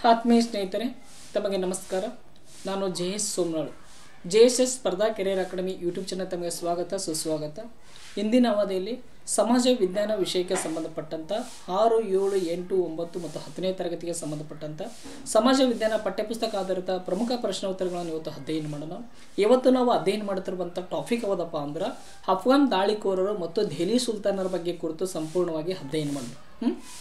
ಆತ್ಮೀಯ ಸ್ನೇಹಿತರೆ, ತಮಗೆ ನಮಸ್ಕಾರ. ನಾನು JS ಸೋಮನಾಳ್. JSS ಸ್ಪರ್ಧಾ ಕೆರಿಯರ್ ಅಕಾಡೆಮಿ ಯೂಟ್ಯೂಬ್ ಚಾನಲ್ ತಮಗೆ ಸ್ವಾಗತ ಸುಸ್ವಾಗತ. ಇಂದಿನ ಅವಧಿಯಲ್ಲಿ ಸಮಾಜ ವಿಜ್ಞಾನ ವಿಷಯಕ್ಕೆ ಸಂಬಂಧಪಟ್ಟಂಥ 6, 7, 8, 9 ಮತ್ತು 10ನೇ ತರಗತಿಗೆ ಸಂಬಂಧಪಟ್ಟಂಥ ಸಮಾಜ ವಿಜ್ಞಾನ ಪಠ್ಯಪುಸ್ತಕ ಆಧಾರಿತ ಪ್ರಮುಖ ಪ್ರಶ್ನೋತ್ತರಗಳನ್ನು ಇವತ್ತು ಅಧ್ಯಯನ ಮಾಡೋಣ. ಇವತ್ತು ನಾವು ಅಧ್ಯಯನ ಮಾಡುತ್ತಿರುವಂಥ ಟಾಪಿಕ್ ಯಾವುದಪ್ಪ ಅಂದ್ರೆ ಅಫ್ಘಾನ್ ದಾಳಿಕೋರರು ಮತ್ತು ದೆಹಲಿ ಸುಲ್ತಾನರ ಬಗ್ಗೆ ಕುರಿತು ಸಂಪೂರ್ಣವಾಗಿ ಅಧ್ಯಯನ ಮಾಡೋಣ.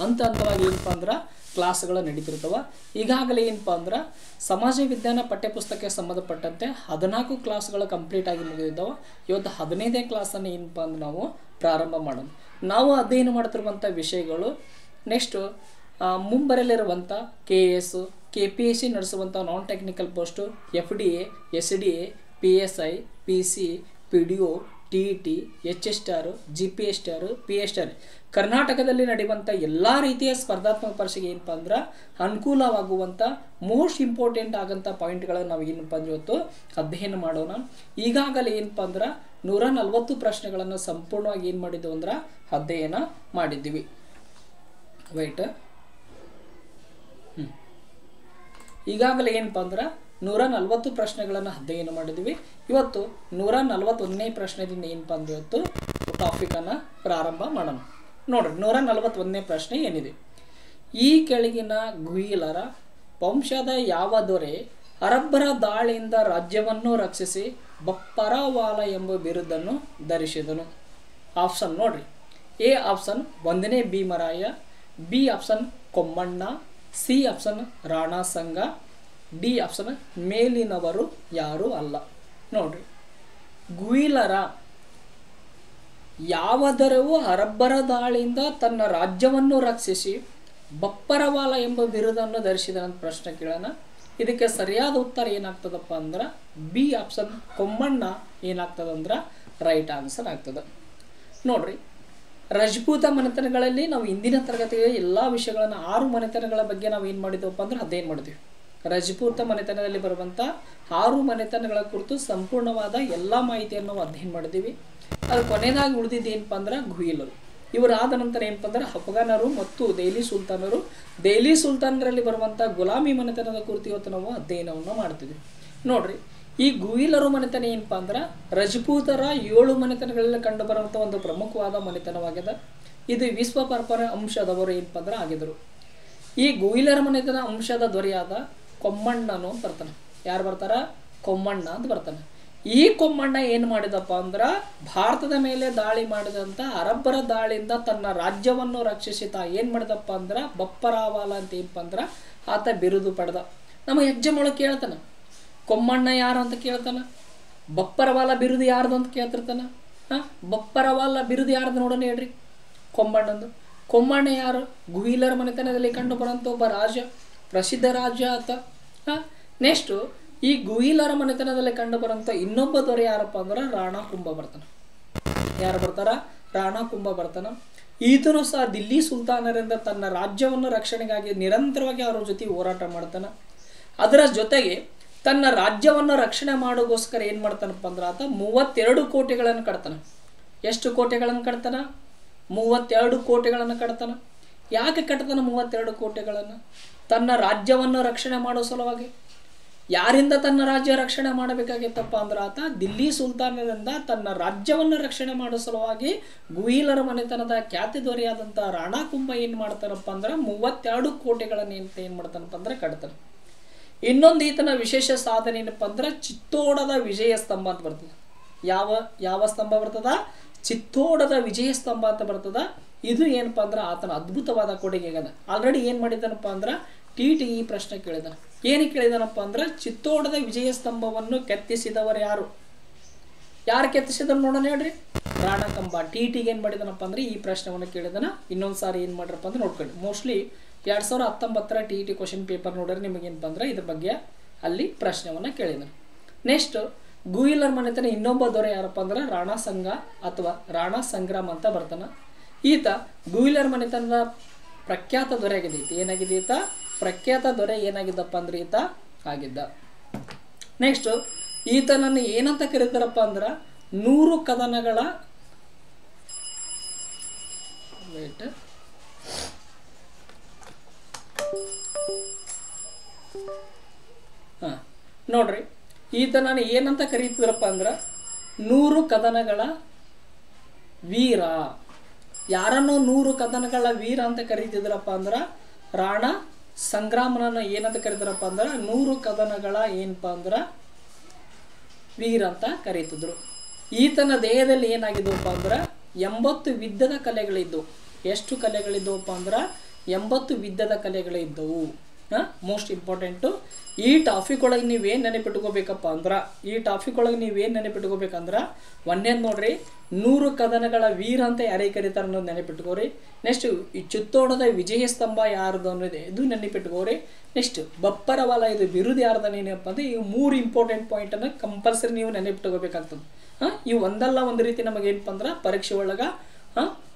ಹಂತವಾಗಿ ಏನಪ್ಪ ಅಂದ್ರೆ ಕ್ಲಾಸ್ಗಳು ನಡೀತಿರ್ತವ. ಈಗಾಗಲೇ ಏನಪ್ಪ ಅಂದ್ರೆ ಸಮಾಜ ವಿಜ್ಞಾನ ಪಠ್ಯಪುಸ್ತಕಕ್ಕೆ ಸಂಬಂಧಪಟ್ಟಂತೆ 14 ಕ್ಲಾಸ್ಗಳು ಕಂಪ್ಲೀಟ್ ಆಗಿ ಮುಗಿದಿದ್ದಾವೆ. ಇವತ್ತು 15ನೇ ಕ್ಲಾಸನ್ನು ಏನಪ್ಪ ಅಂದ್ರೆ ನಾವು ಪ್ರಾರಂಭ ಮಾಡೋಣ. ನಾವು ಅಧ್ಯಯನ ಮಾಡ್ತಿರುವಂಥ ವಿಷಯಗಳು ನೆಕ್ಸ್ಟು ಮುಂಬರಲಿರುವಂಥ KS, KPSC ನಡೆಸುವಂಥ non technical post, FDA, SDA, PSI, PC, PDO, TET, HS star, GPS star, PS star ಕರ್ನಾಟಕದಲ್ಲಿ ನಡೆಯುವಂಥ ಎಲ್ಲ ರೀತಿಯ ಸ್ಪರ್ಧಾತ್ಮಕ ಪರೀಕ್ಷೆಗೆ ಏನಪ್ಪ ಅಂದ್ರೆ ಅನುಕೂಲವಾಗುವಂಥ ಮೋಸ್ಟ್ ಇಂಪಾರ್ಟೆಂಟ್ ಆಗೋಂಥ ಪಾಯಿಂಟ್ಗಳನ್ನು ನಾವು ಏನಪ್ಪ ಅಂದ್ರೆ ಇವತ್ತು ಅಧ್ಯಯನ ಮಾಡೋಣ. ಈಗಾಗಲೇ ಏನಪ್ಪ ಅಂದ್ರೆ 140 ಪ್ರಶ್ನೆಗಳನ್ನು ಸಂಪೂರ್ಣವಾಗಿ ಏನು ಮಾಡಿದ್ದೆವು ಅಂದ್ರೆ ಅಧ್ಯಯನ ಮಾಡಿದ್ದೀವಿ. ಈಗಾಗಲೇ ಏನಪ್ಪ ಅಂದ್ರೆ 140 ಪ್ರಶ್ನೆಗಳನ್ನು ಅಧ್ಯಯನ ಮಾಡಿದ್ದೀವಿ. ಇವತ್ತು 141ನೇ ಪ್ರಶ್ನೆದಿಂದ ಏನಪ್ಪ ಅಂದ್ರೆ ಇವತ್ತು ಟಾಪಿಕನ್ನು ಪ್ರಾರಂಭ ಮಾಡೋಣ. ನೋಡ್ರಿ, 141ನೇ ಪ್ರಶ್ನೆ ಏನಿದೆ? ಈ ಕೆಳಗಿನ ಗುಯಿಲರ ವಂಶದ ಯಾವ ದೊರೆ ಅರಬ್ಬರ ದಾಳಿಯಿಂದ ರಾಜ್ಯವನ್ನು ರಕ್ಷಿಸಿ ಬಪ್ಪರವಾಲ ಎಂಬ ಬಿರುದನ್ನು ಧರಿಸಿದನು? ಆಪ್ಷನ್ ನೋಡ್ರಿ. A ಆಪ್ಷನ್ 1ನೇ Bhimaraya, B option Kommanna, C option Rana Sanga, D option ಮೇಲಿನವರು ಯಾರೂ ಅಲ್ಲ. ನೋಡ್ರಿ, ಗುಯಿಲರ ಯಾವ ದೊರೆಯು ಅರಬ್ಬರ ದಾಳಿಯಿಂದ ತನ್ನ ರಾಜ್ಯವನ್ನು ರಕ್ಷಿಸಿ ಬಪ್ಪರವಾಲ ಎಂಬ ಬಿರುದನ್ನು ಧರಿಸಿದ ಪ್ರಶ್ನೆ ಕೇಳೋಣ. ಇದಕ್ಕೆ ಸರಿಯಾದ ಉತ್ತರ ಏನಾಗ್ತದಪ್ಪ ಅಂದ್ರೆ B ಆಪ್ಷನ್ ಕೊಮ್ಮಣ್ಣ ಏನಾಗ್ತದಂದ್ರೆ ರೈಟ್ ಆನ್ಸರ್ ಆಗ್ತದೆ. ನೋಡ್ರಿ, ರಜಪೂತ ಮನೆತನಗಳಲ್ಲಿ ನಾವು ಇಂದಿನ ತರಗತಿಗೆ ಎಲ್ಲ ವಿಷಯಗಳನ್ನು 6 ಮನೆತನಗಳ ಬಗ್ಗೆ ನಾವು ಏನು ಮಾಡಿದ್ದೇವಪ್ಪ ಅಂದ್ರೆ ಅಧ್ಯಯನ ಮಾಡಿದ್ವಿ. ರಜಪೂತ ಮನೆತನದಲ್ಲಿ ಬರುವಂಥ 6 ಮನೆತನಗಳ ಕುರಿತು ಸಂಪೂರ್ಣವಾದ ಎಲ್ಲ ಮಾಹಿತಿಯನ್ನು ನಾವು ಅಧ್ಯಯನ ಮಾಡಿದ್ದೀವಿ. ಅದು ಕೊನೆಯದಾಗಿ ಉಳಿದಿದ್ದು ಏನಪ್ಪ ಅಂದ್ರೆ ಗುಯಿಲರು. ಇವರಾದ ನಂತರ ಏನಪ್ಪ ಅಂದ್ರೆ ಅಫ್ಘಾನರು ಮತ್ತು ದೆಹಲಿ ಸುಲ್ತಾನರು. ದೆಹಲಿ ಸುಲ್ತಾನರಲ್ಲಿ ಬರುವಂಥ ಗುಲಾಮಿ ಮನೆತನದ ಕುರಿತು ಇವತ್ತು ನಾವು ಅಧ್ಯಯನವನ್ನು ಮಾಡ್ತಿದ್ವಿ. ನೋಡ್ರಿ, ಈ ಗುಯಿಲರು ಮನೆತನ ಏನಪ್ಪ ಅಂದ್ರೆ ರಜಪೂತರ 7 ಮನೆತನಗಳಲ್ಲಿ ಕಂಡು ಬರುವಂಥ ಒಂದು ಪ್ರಮುಖವಾದ ಮನೆತನವಾಗಿದೆ. ಇದು ವಿಶ್ವ ಪರಂಪರೆ ಅಂಶದವರು ಏನಪ್ಪ ಅಂದ್ರೆ ಆಗಿದ್ರು. ಈ ಗುಯಿಲರ ಮನೆತನ ಅಂಶದ ದೊರೆಯಾದ ಕೊಮ್ಮಣ್ಣನು ಅಂತ ಬರ್ತಾನೆ. ಯಾರು ಬರ್ತಾರ? ಕೊಮ್ಮಣ್ಣ ಅಂತ ಬರ್ತಾನೆ. ಈ ಕೊಮ್ಮಣ್ಣ ಏನು ಮಾಡಿದಪ್ಪ ಅಂದ್ರೆ ಭಾರತದ ಮೇಲೆ ದಾಳಿ ಮಾಡಿದಂಥ ಅರಬ್ಬರ ದಾಳಿಯಿಂದ ತನ್ನ ರಾಜ್ಯವನ್ನು ರಕ್ಷಿಸಿತ ಏನು ಮಾಡಿದಪ್ಪ ಅಂದ್ರೆ ಬಪ್ಪರವಾಲ ಅಂತ ಏನಪ್ಪ ಅಂದ್ರೆ ಆತ ಬಿರುದು ಪಡೆದ. ನಮ್ಮ ಎಕ್ಸಾಮ್ ಒಳಗೆ ಕೇಳ್ತಾನೆ, ಕೊಮ್ಮಣ್ಣ ಯಾರು ಅಂತ ಕೇಳ್ತಾನೆ, ಬಪ್ಪರವಾಲ ಬಿರುದು ಯಾರ್ದು ಅಂತ ಕೇಳ್ತಿರ್ತಾನೆ. ಬಪ್ಪರವಾಲ ಬಿರುದು ಯಾರ್ದು ನೋಡೋಣ ಹೇಳ್ರಿ. ಕೊಮ್ಮಣ್ಣಂದು. ಕೊಮ್ಮಣ್ಣ ಯಾರು? ಗುಯಿಲರ ಮನೆತನದಲ್ಲಿ ಕಂಡು ಬರೋಂಥ ಒಬ್ಬ ರಾಜ, ಪ್ರಸಿದ್ಧ ರಾಜ ಆತ. ನೆಕ್ಸ್ಟು ಈ ಗುಯಿಲರ ಮನೆತನದಲ್ಲಿ ಕಂಡು ಬರೋಂಥ ಇನ್ನೊಬ್ಬ ದೊರೆ ಯಾರಪ್ಪ ಅಂದ್ರೆ ರಾಣಾ ಕುಂಭ ಬರ್ತಾನೆ. ಯಾರು ಬರ್ತಾರ? ರಾಣಾ ಕುಂಭ ಬರ್ತಾನ. ಈತನು ಸಹ ದಿಲ್ಲಿ ಸುಲ್ತಾನರಿಂದ ತನ್ನ ರಾಜ್ಯವನ್ನು ರಕ್ಷಣೆಗಾಗಿ ನಿರಂತರವಾಗಿ ಅವರ ಜೊತೆ ಹೋರಾಟ ಮಾಡ್ತಾನೆ. ಅದರ ಜೊತೆಗೆ ತನ್ನ ರಾಜ್ಯವನ್ನು ರಕ್ಷಣೆ ಮಾಡೋಗೋಸ್ಕರ ಏನು ಮಾಡ್ತಾನಪ್ಪ ಅಂದ್ರೆ ಆತ 32 ಕೋಟೆಗಳನ್ನು ಕಟ್ತಾನೆ. ಎಷ್ಟು ಕೋಟೆಗಳನ್ನು ಕಟ್ತಾನ? 32 ಕೋಟೆಗಳನ್ನು ಕಟ್ತಾನ. ಯಾಕೆ ಕಟ್ತಾನ 32 ಕೋಟೆಗಳನ್ನು? ತನ್ನ ರಾಜ್ಯವನ್ನು ರಕ್ಷಣೆ ಮಾಡೋ ಸಲುವಾಗಿ. ಯಾರಿಂದ ತನ್ನ ರಾಜ್ಯ ರಕ್ಷಣೆ ಮಾಡಬೇಕಾಗಿತ್ತಪ್ಪ ಅಂದ್ರೆ ಆತ ದಿಲ್ಲಿ ಸುಲ್ತಾನರಿಂದ ತನ್ನ ರಾಜ್ಯವನ್ನು ರಕ್ಷಣೆ ಮಾಡೋ ಸಲುವಾಗಿ ಗುಯಿಲರ ಮನೆತನದ ಖ್ಯಾತಿ ದೊರೆಯಾದಂಥ ರಾಣಾ ಕುಂಭ ಏನು ಮಾಡ್ತಾನಪ್ಪ ಅಂದ್ರೆ 32 ಕೋಟೆಗಳನ್ನು ಏನು ಮಾಡ್ತಾನಪ್ಪ ಅಂದ್ರೆ ಕಟ್ತಾನೆ. ಇನ್ನೊಂದು ಈತನ ವಿಶೇಷ ಸಾಧನೆ ಏನಪ್ಪ ಅಂದ್ರೆ ಚಿತ್ತೋಡದ ವಿಜಯ ಸ್ತಂಭ ಅಂತ ಬರ್ತದೆ. ಯಾವ ಸ್ತಂಭ ಬರ್ತದ? ಚಿತ್ತೋಡದ ವಿಜಯ ಸ್ತಂಭ ಅಂತ ಬರ್ತದ. ಇದು ಏನಪ್ಪ ಅಂದ್ರೆ ಆತನ ಅದ್ಭುತವಾದ ಕೊಡುಗೆ ಆಗದ. ಆಲ್ರೆಡಿ ಏನು ಮಾಡಿದಾನಪ್ಪ ಅಂದ್ರೆ TET ಈ ಪ್ರಶ್ನೆ ಕೇಳಿದಾನ. ಏನು ಕೇಳಿದಾನಪ್ಪ ಅಂದ್ರೆ ಚಿತ್ತೋಡದ ವಿಜಯ ಸ್ತಂಭವನ್ನು ಕೆತ್ತಿಸಿದವರು ಯಾರು? ಯಾರು ಕೆತ್ತಿಸಿದ್ರು ನೋಡೋಣ ಹೇಳ್ರಿ. ರಾಣಾ ಕುಂಭ. TETಗೆ ಏನು ಮಾಡಿದಾನಪ್ಪ ಅಂದ್ರೆ ಈ ಪ್ರಶ್ನೆವನ್ನು ಕೇಳಿದಾನ. ಇನ್ನೊಂದು ಸಾರಿ ಏನು ಮಾಡ್ರಪ್ಪ ಅಂದ್ರೆ ನೋಡ್ಕೊಳ್ಳಿ. ಮೋಸ್ಟ್ಲಿ 2019 TET ಕ್ವಶನ್ ಪೇಪರ್ ನೋಡಿದ್ರೆ ನಿಮಗೇನಪ್ಪ ಅಂದ್ರೆ ಇದ್ರ ಬಗ್ಗೆ ಅಲ್ಲಿ ಪ್ರಶ್ನೆವನ್ನು ಕೇಳಿದಾನೆ. ನೆಕ್ಸ್ಟ್ ಗುಯಿಲರ್ ಮನೆತನ ಇನ್ನೊಬ್ಬ ದೊರೆ ಯಾರಪ್ಪ ಅಂದ್ರೆ ರಾಣಾ ಸಂಗ ಅಥವಾ ರಾಣಾ ಸಂಗ್ರಾಮ್ ಅಂತ ಬರ್ತಾನ. ಈತ ಗುಯಿಲರ್ ಮನೆತನದ ಪ್ರಖ್ಯಾತ ದೊರೆ ಆಗಿದೆ. ಏನಾಗಿದೆ ಈತ? ಪ್ರಖ್ಯಾತ ದೊರೆ ಏನಾಗಿದ್ದಪ್ಪ ಅಂದ್ರೆ ಈತ ಆಗಿದ್ದ. ನೆಕ್ಸ್ಟ್ ಈತನನ್ನು ಏನಂತ ಕರೀತಾರಪ್ಪ ಅಂದ್ರೆ 100 ಕದನಗಳ ಹಾಂ ನೋಡ್ರಿ, ಈತನನ್ನು ಏನಂತ ಕರೀತಿದ್ರಪ್ಪ ಅಂದ್ರೆ 100 ಕದನಗಳ ವೀರ. ಯಾರನ್ನು 100 ಕದನಗಳ ವೀರ ಅಂತ ಕರೀತಿದ್ರಪ್ಪ ಅಂದ್ರೆ ರಾಣಾ ಸಂಗ್ರಾಮನನ್ನು ಏನಂತ ಕರೀತಾರಪ್ಪ ಅಂದ್ರೆ 100 ಕದನಗಳ ಏನಪ್ಪ ಅಂದ್ರೆ ವೀರ ಅಂತ ಕರೀತಿದ್ರು. ಈತನ ದೇಹದಲ್ಲಿ ಏನಾಗಿದ್ದವಪ್ಪ ಅಂದ್ರೆ 80 ಯುದ್ಧದ ಕಲೆಗಳಿದ್ದವು. ಎಷ್ಟು ಕಲೆಗಳಿದ್ದವಪ್ಪ ಅಂದ್ರೆ 80 ಯುದ್ಧದ ಕಲೆಗಳಿದ್ದವು. Most important. ಈ ಟಾಪಿಕ್ ಒಳಗೆ ನೀವೇನು ನೆನಪಿಟ್ಕೋಬೇಕಪ್ಪ ಅಂದ್ರೆ ಒಂದೇದು ನೋಡ್ರಿ, 100 ಕದನಗಳ ವೀರ ಅಂತ ಯಾರಿಗೆ ಕರೀತಾರೆ ಅನ್ನೋದು ನೆನಪಿಟ್ಕೋರಿ. ನೆಕ್ಸ್ಟ್ ಈ ಚಿತ್ತೋಡದ ವಿಜಯ ಸ್ತಂಭ ಯಾರ್ದು ಅನ್ನೋದು ಇದು ನೆನಪಿಟ್ಕೋರಿ. ನೆಕ್ಸ್ಟ್ ಬಪ್ಪರವಾಲ ಇದು ಬಿರುದು ಯಾರ್ದು ಏನಪ್ಪ ಅಂದ್ರೆ ಈ 3 ಇಂಪಾರ್ಟೆಂಟ್ ಪಾಯಿಂಟನ್ನು ಕಂಪಲ್ಸರಿ ನೀವು ನೆನಪಿಟ್ಕೋಬೇಕಾಗ್ತದೆ. ಇವು ಒಂದಲ್ಲ ಒಂದು ರೀತಿ ನಮಗೆ ಏನಪ್ಪ ಅಂದ್ರೆ ಪರೀಕ್ಷೆ ಒಳಗೆ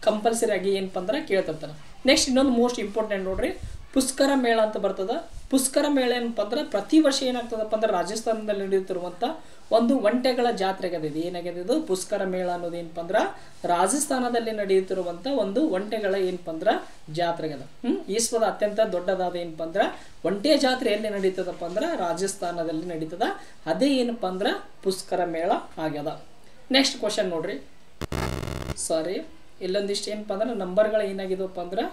ಕಂಪಲ್ಸರಿ ಆಗಿ ಏನಪ್ಪ ಅಂದ್ರೆ ಕೇಳ್ತಿರ್ತಾರೆ. ನೆಕ್ಸ್ಟ್ ಇನ್ನೊಂದು ಮೋಸ್ಟ್ ಇಂಪಾರ್ಟೆಂಟ್ ನೋಡ್ರಿ, ಪುಷ್ಕರ ಮೇಳ ಅಂತ ಬರ್ತದ. ಪುಷ್ಕರ ಮೇಳ ಏನಪ್ಪ ಅಂದ್ರೆ ಪ್ರತಿ ವರ್ಷ ಏನಾಗ್ತದಪ್ಪ ಅಂದ್ರೆ ರಾಜಸ್ಥಾನದಲ್ಲಿ ನಡೆಯುತ್ತಿರುವಂಥ ಒಂದು ಒಂಟೆಗಳ ಜಾತ್ರೆಗದ. ಇದು ಏನಾಗಿದೆ, ಇದು ಪುಷ್ಕರ ಮೇಳ ಅನ್ನೋದು ಏನಪ್ಪ ಅಂದ್ರೆ ರಾಜಸ್ಥಾನದಲ್ಲಿ ನಡೆಯುತ್ತಿರುವಂಥ ಒಂದು ಒಂಟೆಗಳ ಏನಪ್ಪ ಅಂದ್ರೆ ಜಾತ್ರೆಗದ. ವಿಶ್ವದ ಅತ್ಯಂತ ದೊಡ್ಡದಾದ ಏನಪ್ಪ ಅಂದ್ರೆ ಒಂಟೆ ಜಾತ್ರೆ ಎಲ್ಲಿ ನಡೀತದಪ್ಪ ಅಂದ್ರೆ ರಾಜಸ್ಥಾನದಲ್ಲಿ ನಡೀತದ. ಅದೇ ಏನಪ್ಪ ಅಂದ್ರೆ ಪುಷ್ಕರ ಮೇಳ ಆಗ್ಯದ. ನೆಕ್ಸ್ಟ್ ಕ್ವಶನ್ ನೋಡ್ರಿ, ಸಾರಿ ಇಲ್ಲೊಂದಿಷ್ಟು ಏನಪ್ಪ ಅಂದ್ರೆ ನಂಬರ್ಗಳು ಏನಾಗಿದವಪ್ಪ ಅಂದ್ರೆ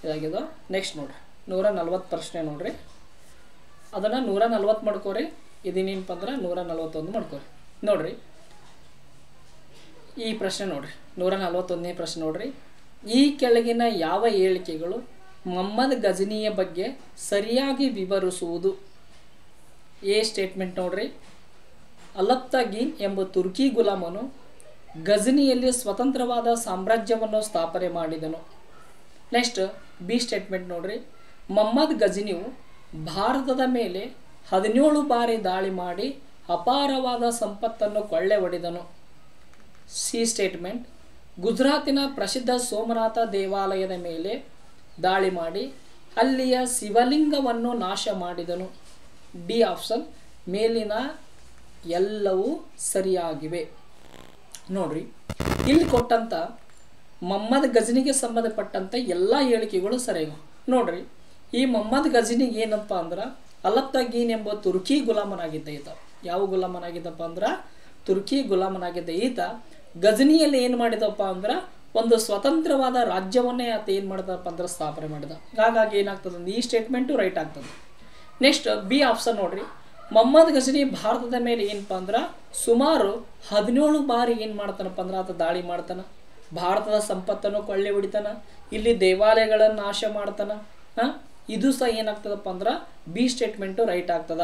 ಇದಾಗಿದೋ. ನೆಕ್ಸ್ಟ್ ನೋಡ್ರಿ 140 ಪ್ರಶ್ನೆ ನೋಡ್ರಿ, ಅದನ್ನು 140 ಮಾಡ್ಕೋರಿ. ಇದೇನೇನಪ್ಪ ಅಂದ್ರೆ 141 ಮಾಡ್ಕೋರಿ. ನೋಡ್ರಿ ಈ ಪ್ರಶ್ನೆ ನೋಡ್ರಿ, 141ನೇ ಪ್ರಶ್ನೆ ನೋಡ್ರಿ. ಈ ಕೆಳಗಿನ ಯಾವ ಹೇಳಿಕೆಗಳು ಮೊಹಮ್ಮದ್ ಗಜನಿಯ ಬಗ್ಗೆ ಸರಿಯಾಗಿ ವಿವರಿಸುವುದು? ಎ ಸ್ಟೇಟ್ಮೆಂಟ್ ನೋಡ್ರಿ, ಅಲಪ್ತಗೀನ್ ಎಂಬ ತುರ್ಕಿ ಗುಲಾಮನು ಗಜನಿಯಲ್ಲಿ ಸ್ವತಂತ್ರವಾದ ಸಾಮ್ರಾಜ್ಯವನ್ನು ಸ್ಥಾಪನೆ ಮಾಡಿದನು. ನೆಕ್ಸ್ಟ್ ಬಿ ಸ್ಟೇಟ್ಮೆಂಟ್ ನೋಡ್ರಿ, ಮೊಹಮ್ಮದ್ ಗಜನಿಯು ಭಾರತದ ಮೇಲೆ 17 ಬಾರಿ ದಾಳಿ ಮಾಡಿ ಅಪಾರವಾದ ಸಂಪತ್ತನ್ನು ಕೊಳ್ಳೆ ಹೊಡೆದನು. ಸಿ ಸ್ಟೇಟ್ಮೆಂಟ್, ಗುಜರಾತಿನ ಪ್ರಸಿದ್ಧ ಸೋಮನಾಥ ದೇವಾಲಯದ ಮೇಲೆ ದಾಳಿ ಮಾಡಿ ಅಲ್ಲಿಯ ಶಿವಲಿಂಗವನ್ನು ನಾಶ ಮಾಡಿದನು. ಡಿ ಆಪ್ಷನ್ ಮೇಲಿನ ಎಲ್ಲವೂ ಸರಿಯಾಗಿವೆ. ನೋಡ್ರಿ ಇಲ್ಲಿ ಕೊಟ್ಟಂತ ಮೊಹಮ್ಮದ್ ಗಜನಿಗೆ ಸಂಬಂಧಪಟ್ಟಂತೆ ಎಲ್ಲ ಹೇಳಿಕೆಗಳು ಸರಿಯಾಗಿ. ನೋಡ್ರಿ ಈ ಮೊಹಮ್ಮದ್ ಗಜನಿಗೆ ಏನಪ್ಪ ಅಂದ್ರೆ ಅಲಪ್ತಗೀನ್ ಎಂಬ ತುರ್ಕಿ ಗುಲಾಮನಾಗಿದ್ದ ಈತ. ಯಾವ ಗುಲಾಮನಾಗಿದ್ದಪ್ಪ ಅಂದ್ರೆ ತುರ್ಕಿ ಗುಲಾಮನಾಗಿದ್ದ ಈತ ಗಜನಿಯಲ್ಲಿ ಏನು ಮಾಡಿದಪ್ಪ ಅಂದ್ರೆ ಒಂದು ಸ್ವತಂತ್ರವಾದ ರಾಜ್ಯವನ್ನೇ ಆತ ಏನು ಮಾಡಿದಪ್ಪ ಅಂದ್ರೆ ಸ್ಥಾಪನೆ ಮಾಡಿದ. ಹಾಗಾಗಿ ಏನಾಗ್ತದೆ ಈ ಸ್ಟೇಟ್ಮೆಂಟು ರೈಟ್ ಆಗ್ತದೆ. ನೆಕ್ಸ್ಟ್ ಬಿ ಆಪ್ಷನ್ ನೋಡ್ರಿ, ಮೊಹಮ್ಮದ್ ಗಜನಿ ಭಾರತದ ಮೇಲೆ ಏನಪ್ಪ ಅಂದ್ರೆ ಸುಮಾರು 17 ಬಾರಿ ಏನು ಮಾಡ್ತಾನಪ್ಪ ಅಂದ್ರೆ ಆತ ದಾಳಿ ಮಾಡ್ತಾನ, ಭಾರತದ ಸಂಪತ್ತನ್ನು ಕೊಳ್ಳೆ ಹೊಡಿತಾನ, ಇಲ್ಲಿ ದೇವಾಲಯಗಳನ್ನು ನಾಶ ಮಾಡ್ತಾನ. ಇದು ಸಹ ಏನಾಗ್ತದಪ್ಪ ಅಂದ್ರೆ ಬಿ ಸ್ಟೇಟ್ಮೆಂಟು ರೈಟ್ ಆಗ್ತದ.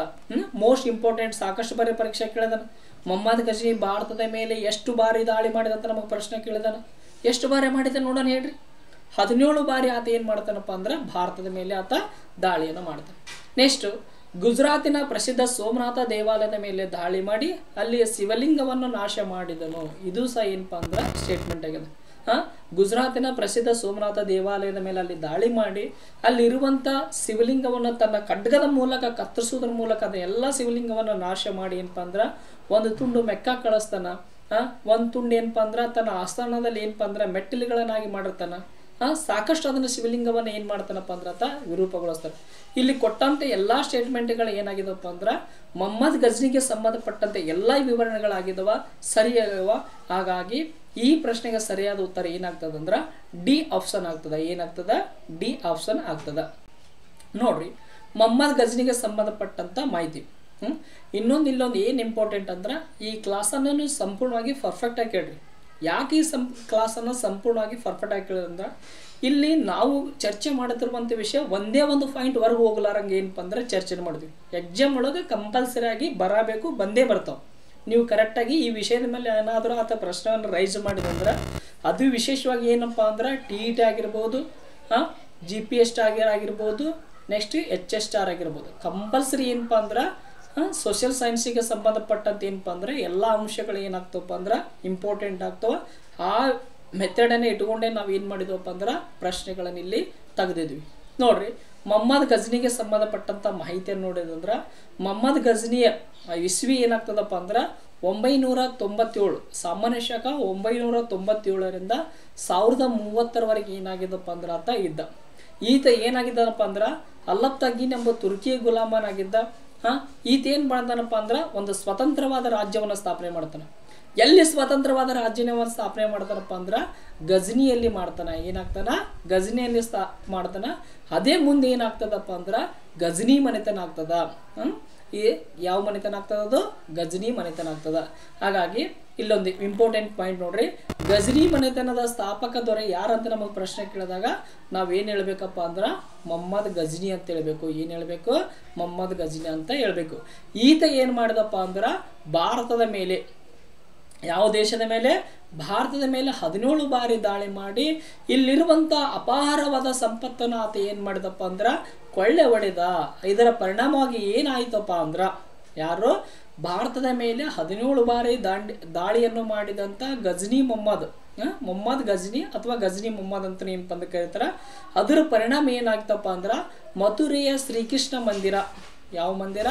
ಮೋಸ್ಟ್ ಇಂಪಾರ್ಟೆಂಟ್, ಸಾಕಷ್ಟು ಬಾರಿ ಪರೀಕ್ಷೆ ಕೇಳಿದಾನ. ಮೊಹಮ್ಮದ್ ಗಜನಿ ಭಾರತದ ಮೇಲೆ ಎಷ್ಟು ಬಾರಿ ದಾಳಿ ಮಾಡಿದಂತ ನಮಗೆ ಪ್ರಶ್ನೆ ಕೇಳಿದಾನ. ಎಷ್ಟು ಬಾರಿ ಮಾಡಿದ ನೋಡೋಣ ಹೇಳ್ರಿ. 17 ಬಾರಿ ಆತ ಏನು ಮಾಡ್ತಾನಪ್ಪ ಅಂದ್ರೆ ಭಾರತದ ಮೇಲೆ ಆತ ದಾಳಿಯನ್ನು ಮಾಡ್ತಾನೆ. ನೆಕ್ಸ್ಟ್ ಗುಜರಾತಿನ ಪ್ರಸಿದ್ಧ ಸೋಮನಾಥ ದೇವಾಲಯದ ಮೇಲೆ ದಾಳಿ ಮಾಡಿ ಅಲ್ಲಿಯ ಶಿವಲಿಂಗವನ್ನು ನಾಶ ಮಾಡಿದನು. ಇದು ಸಹ ಏನಪ್ಪ ಅಂದ್ರೆ ಸ್ಟೇಟ್ಮೆಂಟ್ ಆಗಿದೆ. ಗುಜರಾತಿನ ಪ್ರಸಿದ್ಧ ಸೋಮನಾಥ ದೇವಾಲಯದ ಮೇಲೆ ಅಲ್ಲಿ ದಾಳಿ ಮಾಡಿ ಅಲ್ಲಿರುವಂಥ ಶಿವಲಿಂಗವನ್ನು ತನ್ನ ಖಡ್ಗದ ಮೂಲಕ ಕತ್ತರಿಸೋದ್ರ ಮೂಲಕ ಅದ ಎಲ್ಲ ಶಿವಲಿಂಗವನ್ನು ನಾಶ ಮಾಡಿ ಏನಪ್ಪ ಅಂದ್ರೆ ಒಂದು ತುಂಡು ಮೆಕ್ಕ ಕಳಿಸ್ತಾನ. ಒಂದು ತುಂಡು ಏನಪ್ಪ ಅಂದ್ರೆ ತನ್ನ ಆಸ್ಥಾನದಲ್ಲಿ ಏನಪ್ಪ ಅಂದ್ರೆ ಮೆಟ್ಟಿಲುಗಳನ್ನಾಗಿ ಮಾಡಿರ್ತಾನ. ಸಾಕಷ್ಟು ಅದನ್ನು ಶಿವಲಿಂಗವನ್ನು ಏನು ಮಾಡ್ತಾನಪ್ಪ ಅಂದ್ರೆ ಆತ ವಿರೂಪಗೊಳಿಸ್ತಾನೆ. ಇಲ್ಲಿ ಕೊಟ್ಟಂತೆ ಎಲ್ಲ ಸ್ಟೇಟ್ಮೆಂಟ್ಗಳು ಏನಾಗಿದವಪ್ಪ ಅಂದ್ರೆ ಮೊಹಮ್ಮದ್ ಗಜನಿಗೆ ಸಂಬಂಧಪಟ್ಟಂತೆ ಎಲ್ಲ ವಿವರಣೆಗಳಾಗಿದವ, ಸರಿಯಾಗವ. ಹಾಗಾಗಿ ಈ ಪ್ರಶ್ನೆಗೆ ಸರಿಯಾದ ಉತ್ತರ ಏನಾಗ್ತದೆ ಅಂದ್ರೆ ಡಿ ಆಪ್ಷನ್ ಆಗ್ತದ. ಏನಾಗ್ತದ? ಡಿ ಆಪ್ಷನ್ ಆಗ್ತದ. ನೋಡ್ರಿ ಮೊಹಮ್ಮದ್ ಗಜನಿಗೆ ಸಂಬಂಧಪಟ್ಟಂತ ಮಾಹಿತಿ. ಇಲ್ಲೊಂದು ಏನು ಇಂಪಾರ್ಟೆಂಟ್ ಅಂದ್ರೆ ಈ ಕ್ಲಾಸನ್ನು ನೀವು ಸಂಪೂರ್ಣವಾಗಿ ಪರ್ಫೆಕ್ಟಾಗಿ ಕೇಳ್ರಿ. ಯಾಕೆ ಈ ಕ್ಲಾಸನ್ನು ಸಂಪೂರ್ಣವಾಗಿ ಪರ್ಫೆಕ್ಟಾಗಿ ಕೇಳಿದ್ರೆ ಇಲ್ಲಿ ನಾವು ಚರ್ಚೆ ಮಾಡುತ್ತಿರುವಂಥ ವಿಷಯ ಒಂದೇ ಒಂದು ಪಾಯಿಂಟ್ ಹೊರಗೆ ಹೋಗ್ಲಾರಂಗೆ ಏನಪ್ಪ ಅಂದ್ರೆ ಚರ್ಚೆ ಮಾಡಿದ್ವಿ. ಎಕ್ಸಾಮ್ ಒಳಗೆ ಕಂಪಲ್ಸರಿ ಆಗಿ ಬರಬೇಕು, ಬಂದೇ ಬರ್ತಾವೆ. ನೀವು ಕರೆಕ್ಟಾಗಿ ಈ ವಿಷಯದ ಮೇಲೆ ಏನಾದರೂ ಆತ ಪ್ರಶ್ನೆಯನ್ನು ರೈಸ್ ಮಾಡಿದಂದ್ರೆ ಅದು ವಿಶೇಷವಾಗಿ ಏನಪ್ಪ ಅಂದ್ರೆ TET ಆಗಿರ್ಬೋದು, GPS ಆಗಿರ್ಬೋದು, ನೆಕ್ಸ್ಟ್ HSR ಆಗಿರ್ಬೋದು. ಕಂಪಲ್ಸರಿ ಏನಪ್ಪ ಅಂದ್ರೆ ಸೋಷಿಯಲ್ ಸೈನ್ಸಿಗೆ ಸಂಬಂಧಪಟ್ಟಂತೆ ಏನಪ್ಪ ಅಂದ್ರೆ ಎಲ್ಲ ಅಂಶಗಳು ಏನಾಗ್ತವಪ್ಪ ಅಂದ್ರೆ ಇಂಪಾರ್ಟೆಂಟ್ ಆಗ್ತವೆ. ಆ ಮೆಥಡನ್ನು ಇಟ್ಕೊಂಡೇ ನಾವು ಏನು ಮಾಡಿದ್ವಪ್ಪ ಅಂದ್ರೆ ಪ್ರಶ್ನೆಗಳನ್ನು ಇಲ್ಲಿ ತೆಗೆದಿದ್ವಿ. ನೋಡ್ರಿ ಮೊಹಮ್ಮದ್ ಗಜನಿಗೆ ಸಂಬಂಧಪಟ್ಟಂಥ ಮಾಹಿತಿಯನ್ನು ನೋಡಿದಂದ್ರೆ ಮೊಹಮ್ಮದ್ ಗಜನಿಯ ಇಸ್ವಿ ಏನಾಗ್ತದಪ್ಪ ಅಂದ್ರೆ 997 ಸಾಮಾನ್ಯ ಶಕ 997ರಿಂದ 1030ರವರೆಗೆ ಏನಾಗಿದ್ದಪ್ಪ ಅಂದ್ರೆ ಆತ ಇದ್ದ. ಈತ ಏನಾಗಿದ್ದಾನಪ್ಪ ಅಂದ್ರೆ ಅಲ್ಲಬ್ ತಗೀನ್ ಎಂಬ ತುರ್ಕಿ ಗುಲಾಮನಾಗಿದ್ದ. ಈತ ಏನು ಮಾಡ್ತಾನಪ್ಪ ಅಂದ್ರೆ ಒಂದು ಸ್ವತಂತ್ರವಾದ ರಾಜ್ಯವನ್ನು ಸ್ಥಾಪನೆ ಮಾಡ್ತಾನೆ. ಎಲ್ಲಿ ಸ್ವತಂತ್ರವಾದ ರಾಜ್ಯವನ್ನು ಸ್ಥಾಪನೆ ಮಾಡ್ತಾನಪ್ಪ ಅಂದ್ರೆ ಗಜ್ನಿಯಲ್ಲಿ ಮಾಡ್ತಾನೆ. ಏನಾಗ್ತಾನ? ಗಜ್ನಿಯಲ್ಲಿ ಮಾಡ್ತಾನ. ಅದೇ ಮುಂದೆ ಏನಾಗ್ತದಪ್ಪ ಅಂದ್ರೆ ಗಜ್ನಿ ಮನೆತನ ಆಗ್ತದ. ಈ ಯಾವ ಮನೆತನ ಆಗ್ತದ? ಅದು ಗಜ್ನಿ ಮನೆತನ ಆಗ್ತದ. ಹಾಗಾಗಿ ಇಲ್ಲೊಂದು ಇಂಪಾರ್ಟೆಂಟ್ ಪಾಯಿಂಟ್ ನೋಡ್ರಿ, ಗಜ್ನಿ ಮನೆತನದ ಸ್ಥಾಪಕ ದೊರೆ ಯಾರಂತ ನಮಗೆ ಪ್ರಶ್ನೆ ಕೇಳಿದಾಗ ನಾವೇನು ಹೇಳ್ಬೇಕಪ್ಪ ಅಂದ್ರೆ ಮೊಹಮ್ಮದ್ ಗಜ್ನಿ ಅಂತ ಹೇಳ್ಬೇಕು. ಏನು ಹೇಳ್ಬೇಕು? ಮೊಹಮ್ಮದ್ ಗಜ್ನಿ ಅಂತ ಹೇಳ್ಬೇಕು. ಈತ ಏನು ಮಾಡಿದಪ್ಪ ಅಂದ್ರೆ ಭಾರತದ ಮೇಲೆ, ಯಾವ ದೇಶದ ಮೇಲೆ? ಭಾರತದ ಮೇಲೆ 17 ಬಾರಿ ದಾಳಿ ಮಾಡಿ ಇಲ್ಲಿರುವಂಥ ಅಪಾರವಾದ ಸಂಪತ್ತನ್ನು ಆತ ಏನು ಮಾಡಿದಪ್ಪ ಅಂದ್ರೆ ಕೊಳ್ಳೆ ಹೊಡೆದ. ಇದರ ಪರಿಣಾಮವಾಗಿ ಏನಾಯ್ತಪ್ಪ ಅಂದ್ರೆ ಯಾರು ಭಾರತದ ಮೇಲೆ 17 ಬಾರಿ ದಾಳಿಯನ್ನು ಮಾಡಿದಂಥ ಗಜ್ನಿ ಮೊಹಮ್ಮದ್ ಗಜ್ನಿ ಅಥವಾ ಗಜ್ನಿ ಮೊಹಮ್ಮದ್ ಅಂತ ಏನಪ್ಪ ಅಂತ ಕರೀತಾರ. ಅದರ ಪರಿಣಾಮ ಏನಾಗ್ತಪ್ಪ ಅಂದ್ರೆ ಮಥುರೆಯ ಶ್ರೀಕೃಷ್ಣ ಮಂದಿರ, ಯಾವ ಮಂದಿರ?